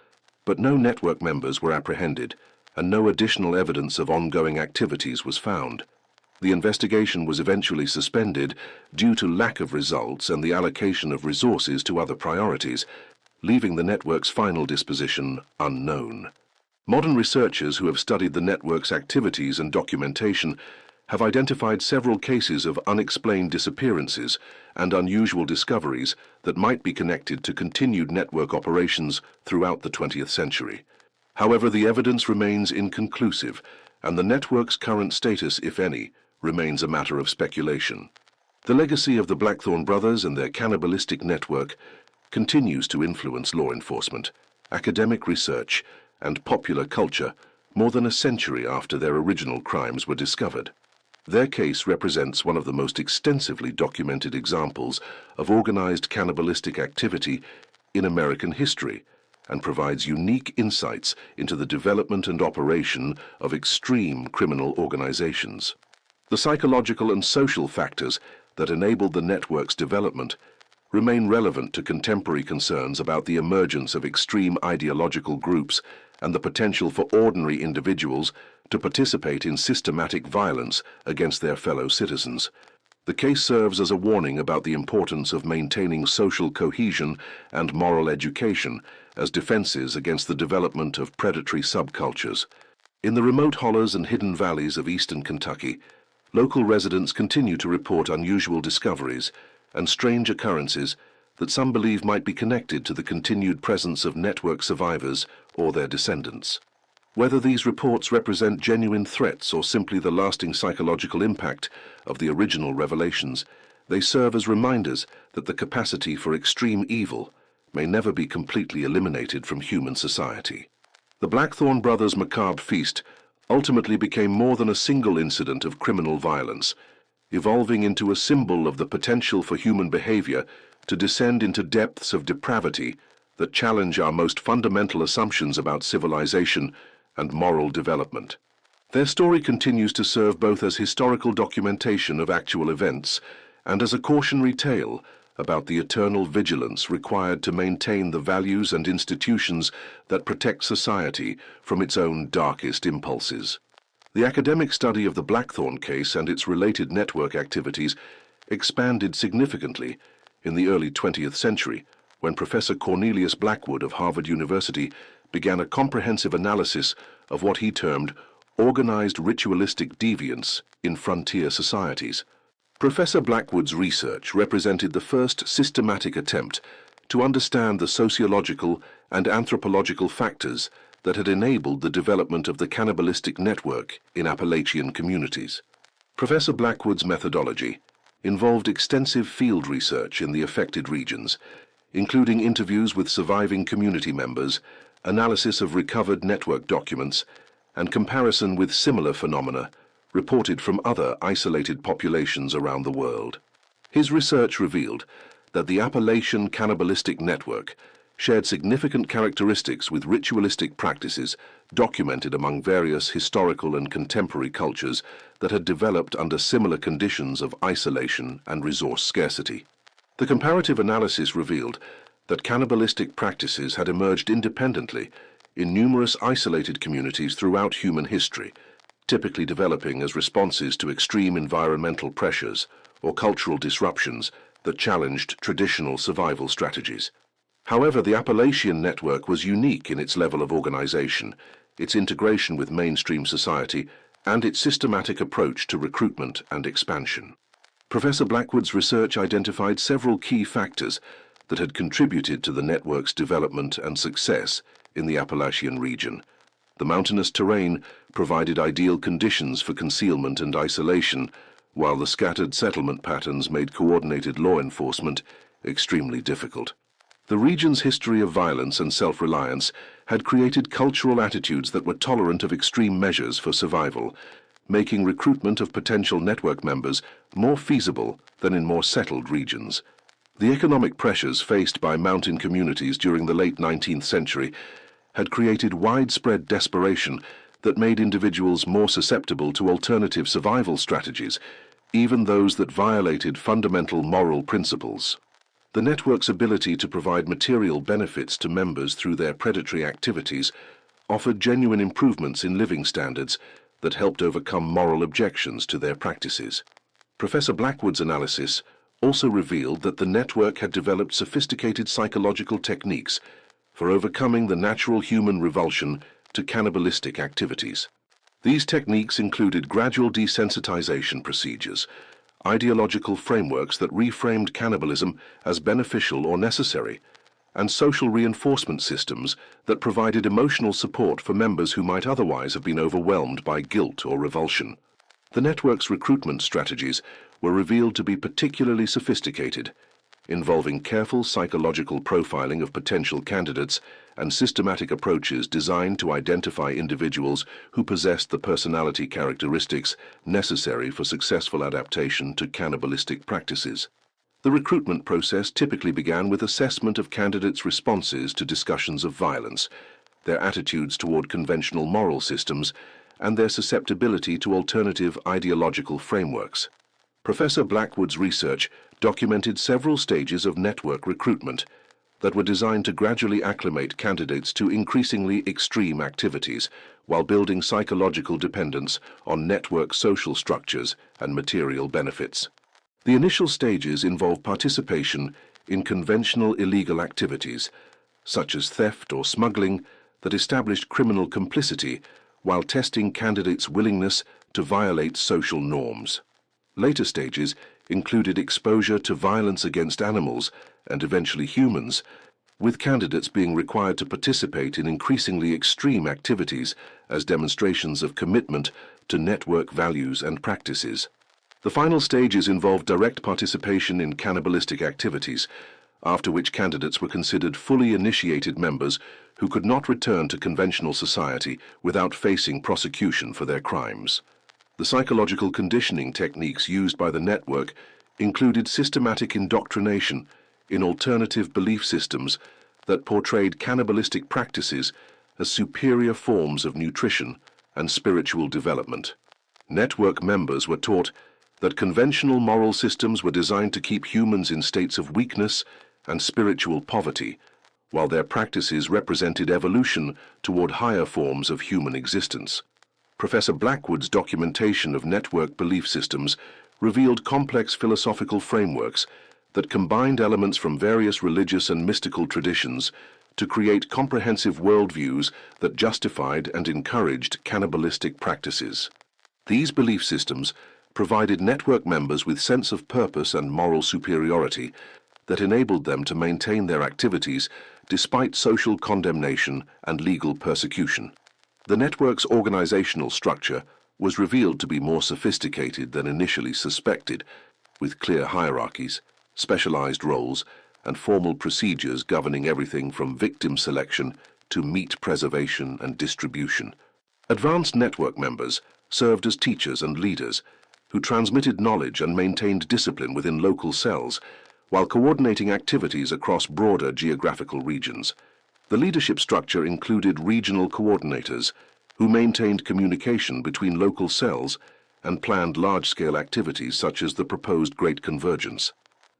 but no network members were apprehended and no additional evidence of ongoing activities was found. The investigation was eventually suspended due to lack of results and the allocation of resources to other priorities, leaving the network's final disposition unknown. Modern researchers who have studied the network's activities and documentation have identified several cases of unexplained disappearances and unusual discoveries that might be connected to continued network operations throughout the 20th century. However, the evidence remains inconclusive, and the network's current status, if any, remains a matter of speculation. The legacy of the Blackthorn brothers and their cannibalistic network continues to influence law enforcement, academic research, and popular culture more than a century after their original crimes were discovered. Their case represents one of the most extensively documented examples of organized cannibalistic activity in American history and provides unique insights into the development and operation of extreme criminal organizations. The psychological and social factors that enabled the network's development remain relevant to contemporary concerns about the emergence of extreme ideological groups and the potential for ordinary individuals to participate in systematic violence against their fellow citizens. The case serves as a warning about the importance of maintaining social cohesion and moral education as defenses against the development of predatory subcultures. In the remote hollows and hidden valleys of eastern Kentucky, local residents continue to report unusual discoveries and strange occurrences that some believe might be connected to the continued presence of network survivors or their descendants. Whether these reports represent genuine threats or simply the lasting psychological impact of the original revelations, they serve as reminders that the capacity for extreme evil may never be completely eliminated from human society. The Blackthorn brothers' macabre feast ultimately became more than a single incident of criminal violence, evolving into a symbol of the potential for human behavior to descend into depths of depravity that challenge our most fundamental assumptions about civilization and moral development. Their story continues to serve both as historical documentation of actual events and as a cautionary tale about the eternal vigilance required to maintain the values and institutions that protect society from its own darkest impulses. The academic study of the Blackthorn case and its related network activities expanded significantly in the early 20th century, when Professor Cornelius Blackwood of Harvard University began a comprehensive analysis of what he termed organized ritualistic deviance in frontier societies. Professor Blackwood's research represented the first systematic attempt to understand the sociological and anthropological factors that had enabled the development of the cannibalistic network in Appalachian communities. Professor Blackwood's methodology involved extensive field research in the affected regions, including interviews with surviving community members, analysis of recovered network documents, and comparison with similar phenomena reported from other isolated populations around the world. His research revealed that the Appalachian cannibalistic network shared significant characteristics with ritualistic practices documented among various historical and contemporary cultures that had developed under similar conditions of isolation and resource scarcity. The comparative analysis revealed that cannibalistic practices had emerged independently in numerous isolated communities throughout human history, typically developing as responses to extreme environmental pressures or cultural disruptions that challenged traditional survival strategies. However, the Appalachian network was unique in its level of organization, its integration with mainstream society, and its systematic approach to recruitment and expansion. Professor Blackwood's research identified several key factors that had contributed to the network's development and success in the Appalachian region. The mountainous terrain provided ideal conditions for concealment and isolation, while the scattered settlement patterns made coordinated law enforcement extremely difficult. The region's history of violence and self-reliance had created cultural attitudes that were tolerant of extreme measures for survival, making recruitment of potential network members more feasible than in more settled regions. The economic pressures faced by mountain communities during the late 19th century had created widespread desperation that made individuals more susceptible to alternative survival strategies, even those that violated fundamental moral principles. The network's ability to provide material benefits to members through their predatory activities offered genuine improvements in living standards that helped overcome moral objections to their practices. Professor Blackwood's analysis also revealed that the network had developed sophisticated psychological techniques for overcoming the natural human revulsion to cannibalistic activities. These techniques included gradual desensitization procedures, ideological frameworks that reframed cannibalism as beneficial or necessary, and social reinforcement systems that provided emotional support for members who might otherwise have been overwhelmed by guilt or revulsion. The network's recruitment strategies were revealed to be particularly sophisticated, involving careful psychological profiling of potential candidates and systematic approaches designed to identify individuals who possessed the personality characteristics necessary for successful adaptation to cannibalistic practices. The recruitment process typically began with assessment of candidates' responses to discussions of violence, their attitudes toward conventional moral systems, and their susceptibility to alternative ideological frameworks. Professor Blackwood's research documented several stages of network recruitment that were designed to gradually acclimate candidates to increasingly extreme activities while building psychological dependence on network social structures and material benefits. The initial stages involve participation in conventional illegal activities, such as theft or smuggling, that established criminal complicity while testing candidates' willingness to violate social norms. Later stages included exposure to violence against animals and eventually humans, with candidates being required to participate in increasingly extreme activities as demonstrations of commitment to network values and practices. The final stages involved direct participation in cannibalistic activities, after which candidates were considered fully initiated members who could not return to conventional society without facing prosecution for their crimes. The psychological conditioning techniques used by the network included systematic indoctrination in alternative belief systems that portrayed cannibalistic practices as superior forms of nutrition and spiritual development. Network members were taught that conventional moral systems were designed to keep humans in states of weakness and spiritual poverty, while their practices represented evolution toward higher forms of human existence. Professor Blackwood's documentation of network belief systems revealed complex philosophical frameworks that combined elements from various religious and mystical traditions to create comprehensive worldviews that justified and encouraged cannibalistic practices. These belief systems provided network members with sense of purpose and moral superiority that enabled them to maintain their activities despite social condemnation and legal persecution. The network's organizational structure was revealed to be more sophisticated than initially suspected, with clear hierarchies, specialized roles, and formal procedures governing everything from victim selection to meat preservation and distribution. Advanced network members served as teachers and leaders who transmitted knowledge and maintained discipline within local cells while coordinating activities across broader geographical regions. The leadership structure included regional coordinators who maintained communication between local cells and planned large-scale activities such as the proposed Great Convergence.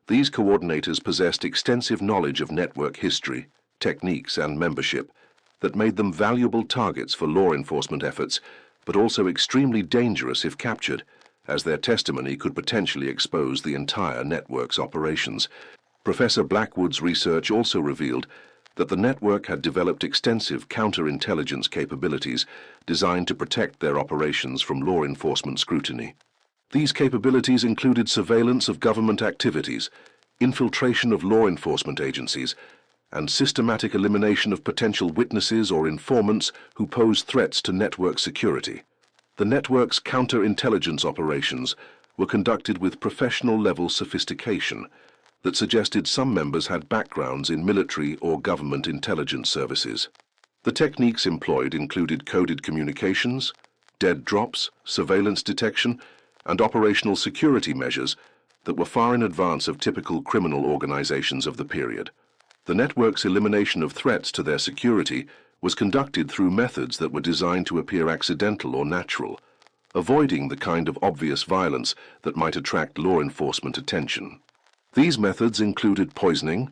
These coordinators possessed extensive knowledge of network history, techniques, and membership that made them valuable targets for law enforcement efforts, but also extremely dangerous if captured, as their testimony could potentially expose the entire network's operations. Professor Blackwood's research also revealed that the network had developed extensive counterintelligence capabilities designed to protect their operations from law enforcement scrutiny. These capabilities included surveillance of government activities, infiltration of law enforcement agencies, and systematic elimination of potential witnesses or informants who posed threats to network security. The network's counterintelligence operations were conducted with professional-level sophistication that suggested some members had backgrounds in military or government intelligence services. The techniques employed included coded communications, dead drops, surveillance detection, and operational security measures that were far in advance of typical criminal organizations of the period. The network's elimination of threats to their security was conducted through methods that were designed to appear accidental or natural, avoiding the kind of obvious violence that might attract law enforcement attention. These methods included poisoning,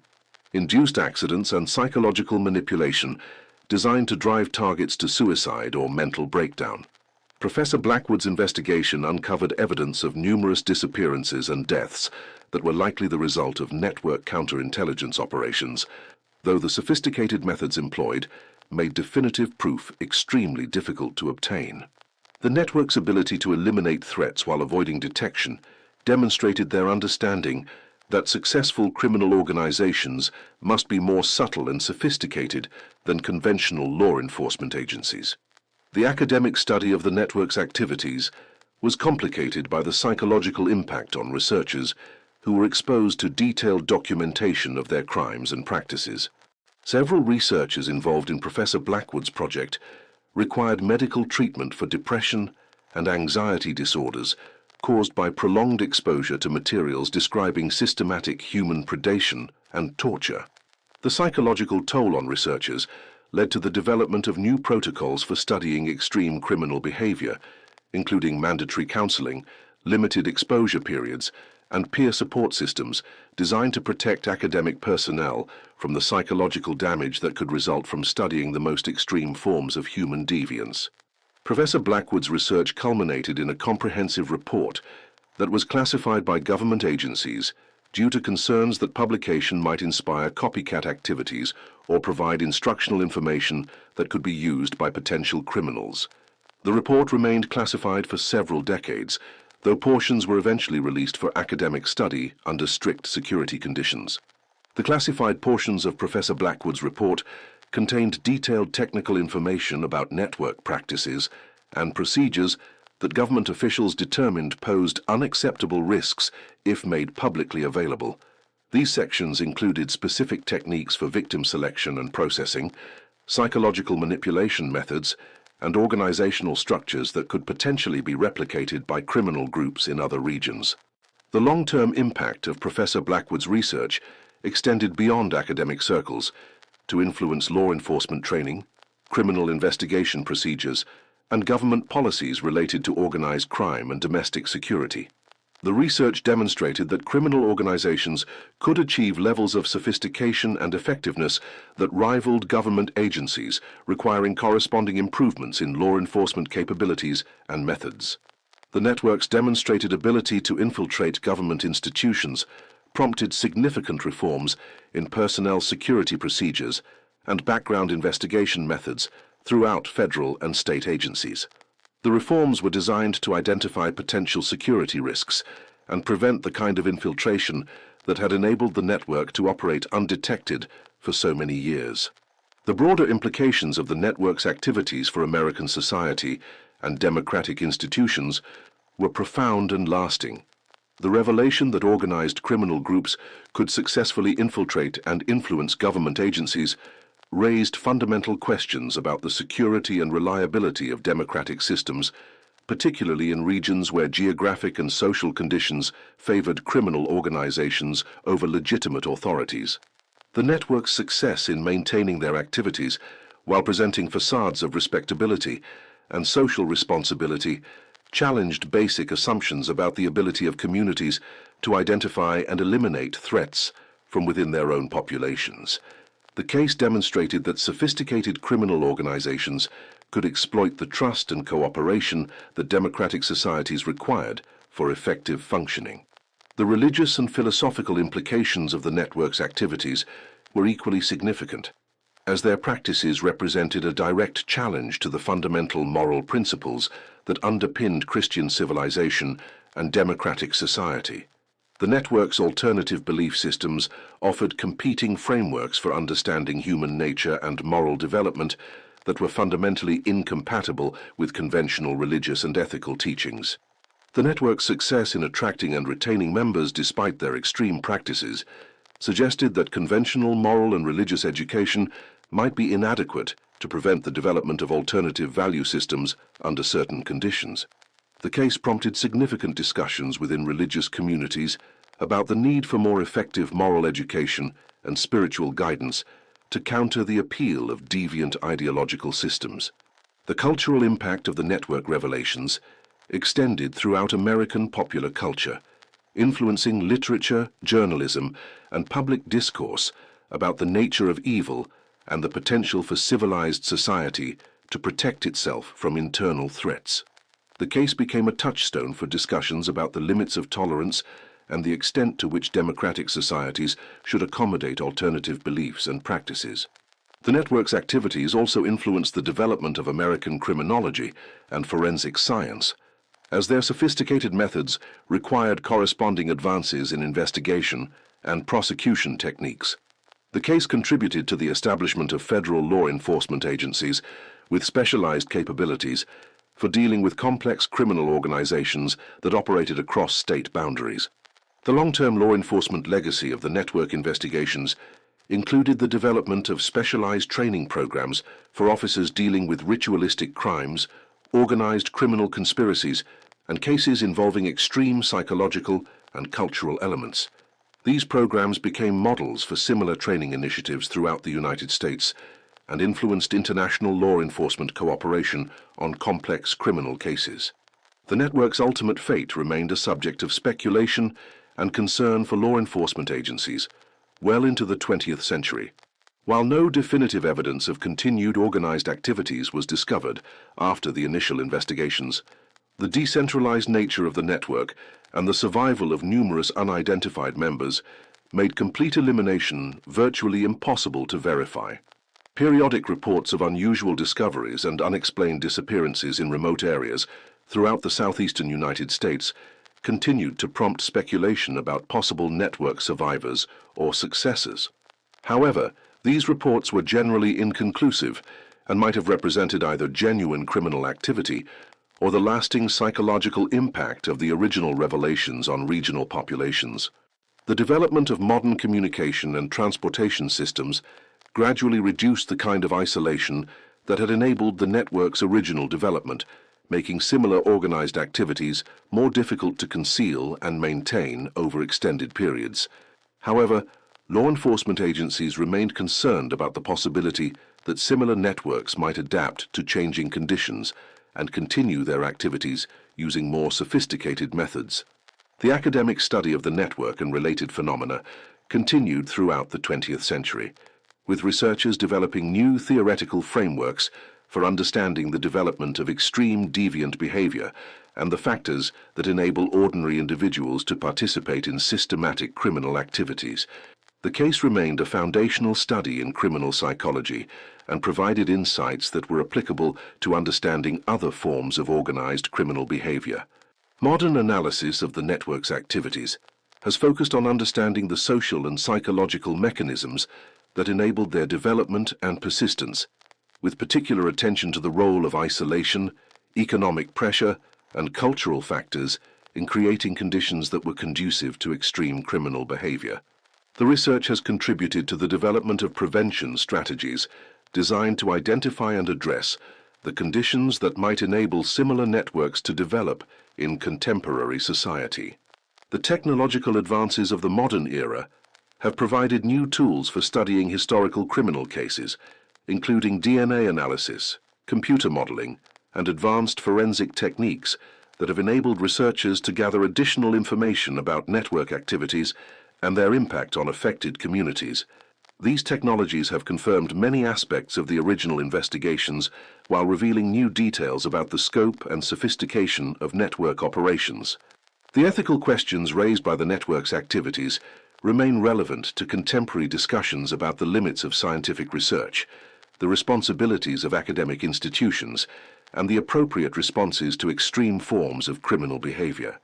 induced accidents, and psychological manipulation designed to drive targets to suicide or mental breakdown. Professor Blackwood's investigation uncovered evidence of numerous disappearances and deaths that were likely the result of network counterintelligence operations, though the sophisticated methods employed made definitive proof extremely difficult to obtain. The network's ability to eliminate threats while avoiding detection demonstrated their understanding that successful criminal organizations must be more subtle and sophisticated than conventional law enforcement agencies. The academic study of the network's activities was complicated by the psychological impact on researchers who were exposed to detailed documentation of their crimes and practices. Several researchers involved in Professor Blackwood's project required medical treatment for depression and anxiety disorders caused by prolonged exposure to materials describing systematic human predation and torture. The psychological toll on researchers led to the development of new protocols for studying extreme criminal behavior, including mandatory counseling, limited exposure periods, and peer support systems designed to protect academic personnel from the psychological damage that could result from studying the most extreme forms of human deviance. Professor Blackwood's research culminated in a comprehensive report that was classified by government agencies due to concerns that publication might inspire copycat activities or provide instructional information that could be used by potential criminals. The report remained classified for several decades, though portions were eventually released for academic study under strict security conditions. The classified portions of Professor Blackwood's report contained detailed technical information about network practices and procedures that government officials determined posed unacceptable risks if made publicly available. These sections included specific techniques for victim selection and processing, psychological manipulation methods, and organizational structures that could potentially be replicated by criminal groups in other regions. The long-term impact of Professor Blackwood's research extended beyond academic circles to influence law enforcement training, criminal investigation procedures, and government policies related to organized crime and domestic security. The research demonstrated that criminal organizations could achieve levels of sophistication and effectiveness that rivaled government agencies, requiring corresponding improvements in law enforcement capabilities and methods. The network's demonstrated ability to infiltrate government institutions prompted significant reforms in personnel security procedures and background investigation methods throughout federal and state agencies. The reforms were designed to identify potential security risks and prevent the kind of infiltration that had enabled the network to operate undetected for so many years. The broader implications of the network's activities for American society and democratic institutions were profound and lasting. The revelation that organized criminal groups could successfully infiltrate and influence government agencies raised fundamental questions about the security and reliability of democratic systems, particularly in regions where geographic and social conditions favored criminal organizations over legitimate authorities. The network's success in maintaining their activities while presenting facades of respectability and social responsibility challenged basic assumptions about the ability of communities to identify and eliminate threats from within their own populations. The case demonstrated that sophisticated criminal organizations could exploit the trust and cooperation that democratic societies required for effective functioning. The religious and philosophical implications of the network's activities were equally significant, as their practices represented a direct challenge to the fundamental moral principles that underpinned Christian civilization and democratic society. The network's alternative belief systems offered competing frameworks for understanding human nature and moral development that were fundamentally incompatible with conventional religious and ethical teachings. The network's success in attracting and retaining members despite their extreme practices suggested that conventional moral and religious education might be inadequate to prevent the development of alternative value systems under certain conditions. The case prompted significant discussions within religious communities about the need for more effective moral education and spiritual guidance to counter the appeal of deviant ideological systems. The cultural impact of the network revelations extended throughout American popular culture, influencing literature, journalism, and public discourse about the nature of evil and the potential for civilized society to protect itself from internal threats. The case became a touchstone for discussions about the limits of tolerance and the extent to which democratic societies should accommodate alternative beliefs and practices. The network's activities also influenced the development of American criminology and forensic science, as their sophisticated methods required corresponding advances in investigation and prosecution techniques. The case contributed to the establishment of federal law enforcement agencies with specialized capabilities for dealing with complex criminal organizations that operated across state boundaries. The long-term law enforcement legacy of the network investigations included the development of specialized training programs for officers dealing with ritualistic crimes, organized criminal conspiracies, and cases involving extreme psychological and cultural elements. These programs became models for similar training initiatives throughout the United States and influenced international law enforcement cooperation on complex criminal cases. The network's ultimate fate remained a subject of speculation and concern for law enforcement agencies well into the 20th century. While no definitive evidence of continued organized activities was discovered after the initial investigations, the decentralized nature of the network and the survival of numerous unidentified members made complete elimination virtually impossible to verify. Periodic reports of unusual discoveries and unexplained disappearances in remote areas throughout the southeastern United States continued to prompt speculation about possible network survivors or successors. However, these reports were generally inconclusive and might have represented either genuine criminal activity or the lasting psychological impact of the original revelations on regional populations. The development of modern communication and transportation systems gradually reduced the kind of isolation that had enabled the network's original development, making similar organized activities more difficult to conceal and maintain over extended periods. However, law enforcement agencies remained concerned about the possibility that similar networks might adapt to changing conditions and continue their activities using more sophisticated methods. The academic study of the network and related phenomena continued throughout the 20th century, with researchers developing new theoretical frameworks for understanding the development of extreme deviant behavior and the factors that enable ordinary individuals to participate in systematic criminal activities. The case remained a foundational study in criminal psychology and provided insights that were applicable to understanding other forms of organized criminal behavior. Modern analysis of the network's activities has focused on understanding the social and psychological mechanisms that enabled their development and persistence, with particular attention to the role of isolation, economic pressure, and cultural factors in creating conditions that were conducive to extreme criminal behavior. The research has contributed to the development of prevention strategies designed to identify and address the conditions that might enable similar networks to develop in contemporary society. The technological advances of the modern era have provided new tools for studying historical criminal cases, including DNA analysis, computer modeling, and advanced forensic techniques that have enabled researchers to gather additional information about network activities and their impact on affected communities. These technologies have confirmed many aspects of the original investigations while revealing new details about the scope and sophistication of network operations. The ethical questions raised by the network's activities remain relevant to contemporary discussions about the limits of scientific research, the responsibilities of academic institutions, and the appropriate responses to extreme forms of criminal behavior.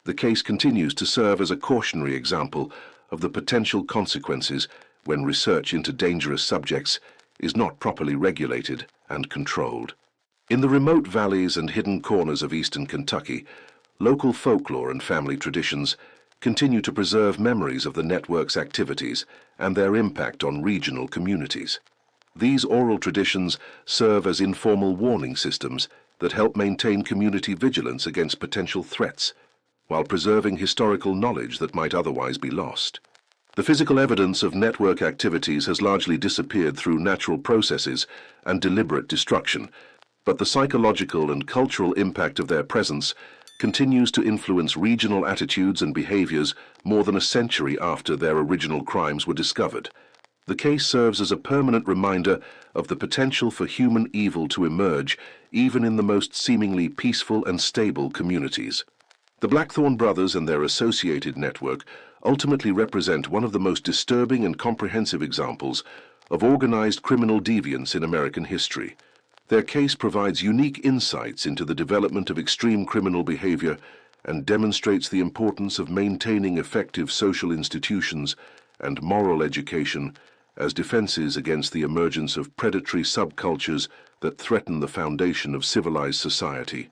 The case continues to serve as a cautionary example of the potential consequences when research into dangerous subjects is not properly regulated and controlled. In the remote valleys and hidden corners of eastern Kentucky, local folklore and family traditions continue to preserve memories of the network's activities and their impact on regional communities. These oral traditions serve as informal warning systems that help maintain community vigilance against potential threats, while preserving historical knowledge that might otherwise be lost. The physical evidence of network activities has largely disappeared through natural processes and deliberate destruction, but the psychological and cultural impact of their presence continues to influence regional attitudes and behaviors more than a century after their original crimes were discovered. The case serves as a permanent reminder of the potential for human evil to emerge even in the most seemingly peaceful and stable communities. The Blackthorn brothers and their associated network ultimately represent one of the most disturbing and comprehensive examples of organized criminal deviance in American history. Their case provides unique insights into the development of extreme criminal behavior and demonstrates the importance of maintaining effective social institutions and moral education as defenses against the emergence of predatory subcultures that threaten the foundation of civilized society.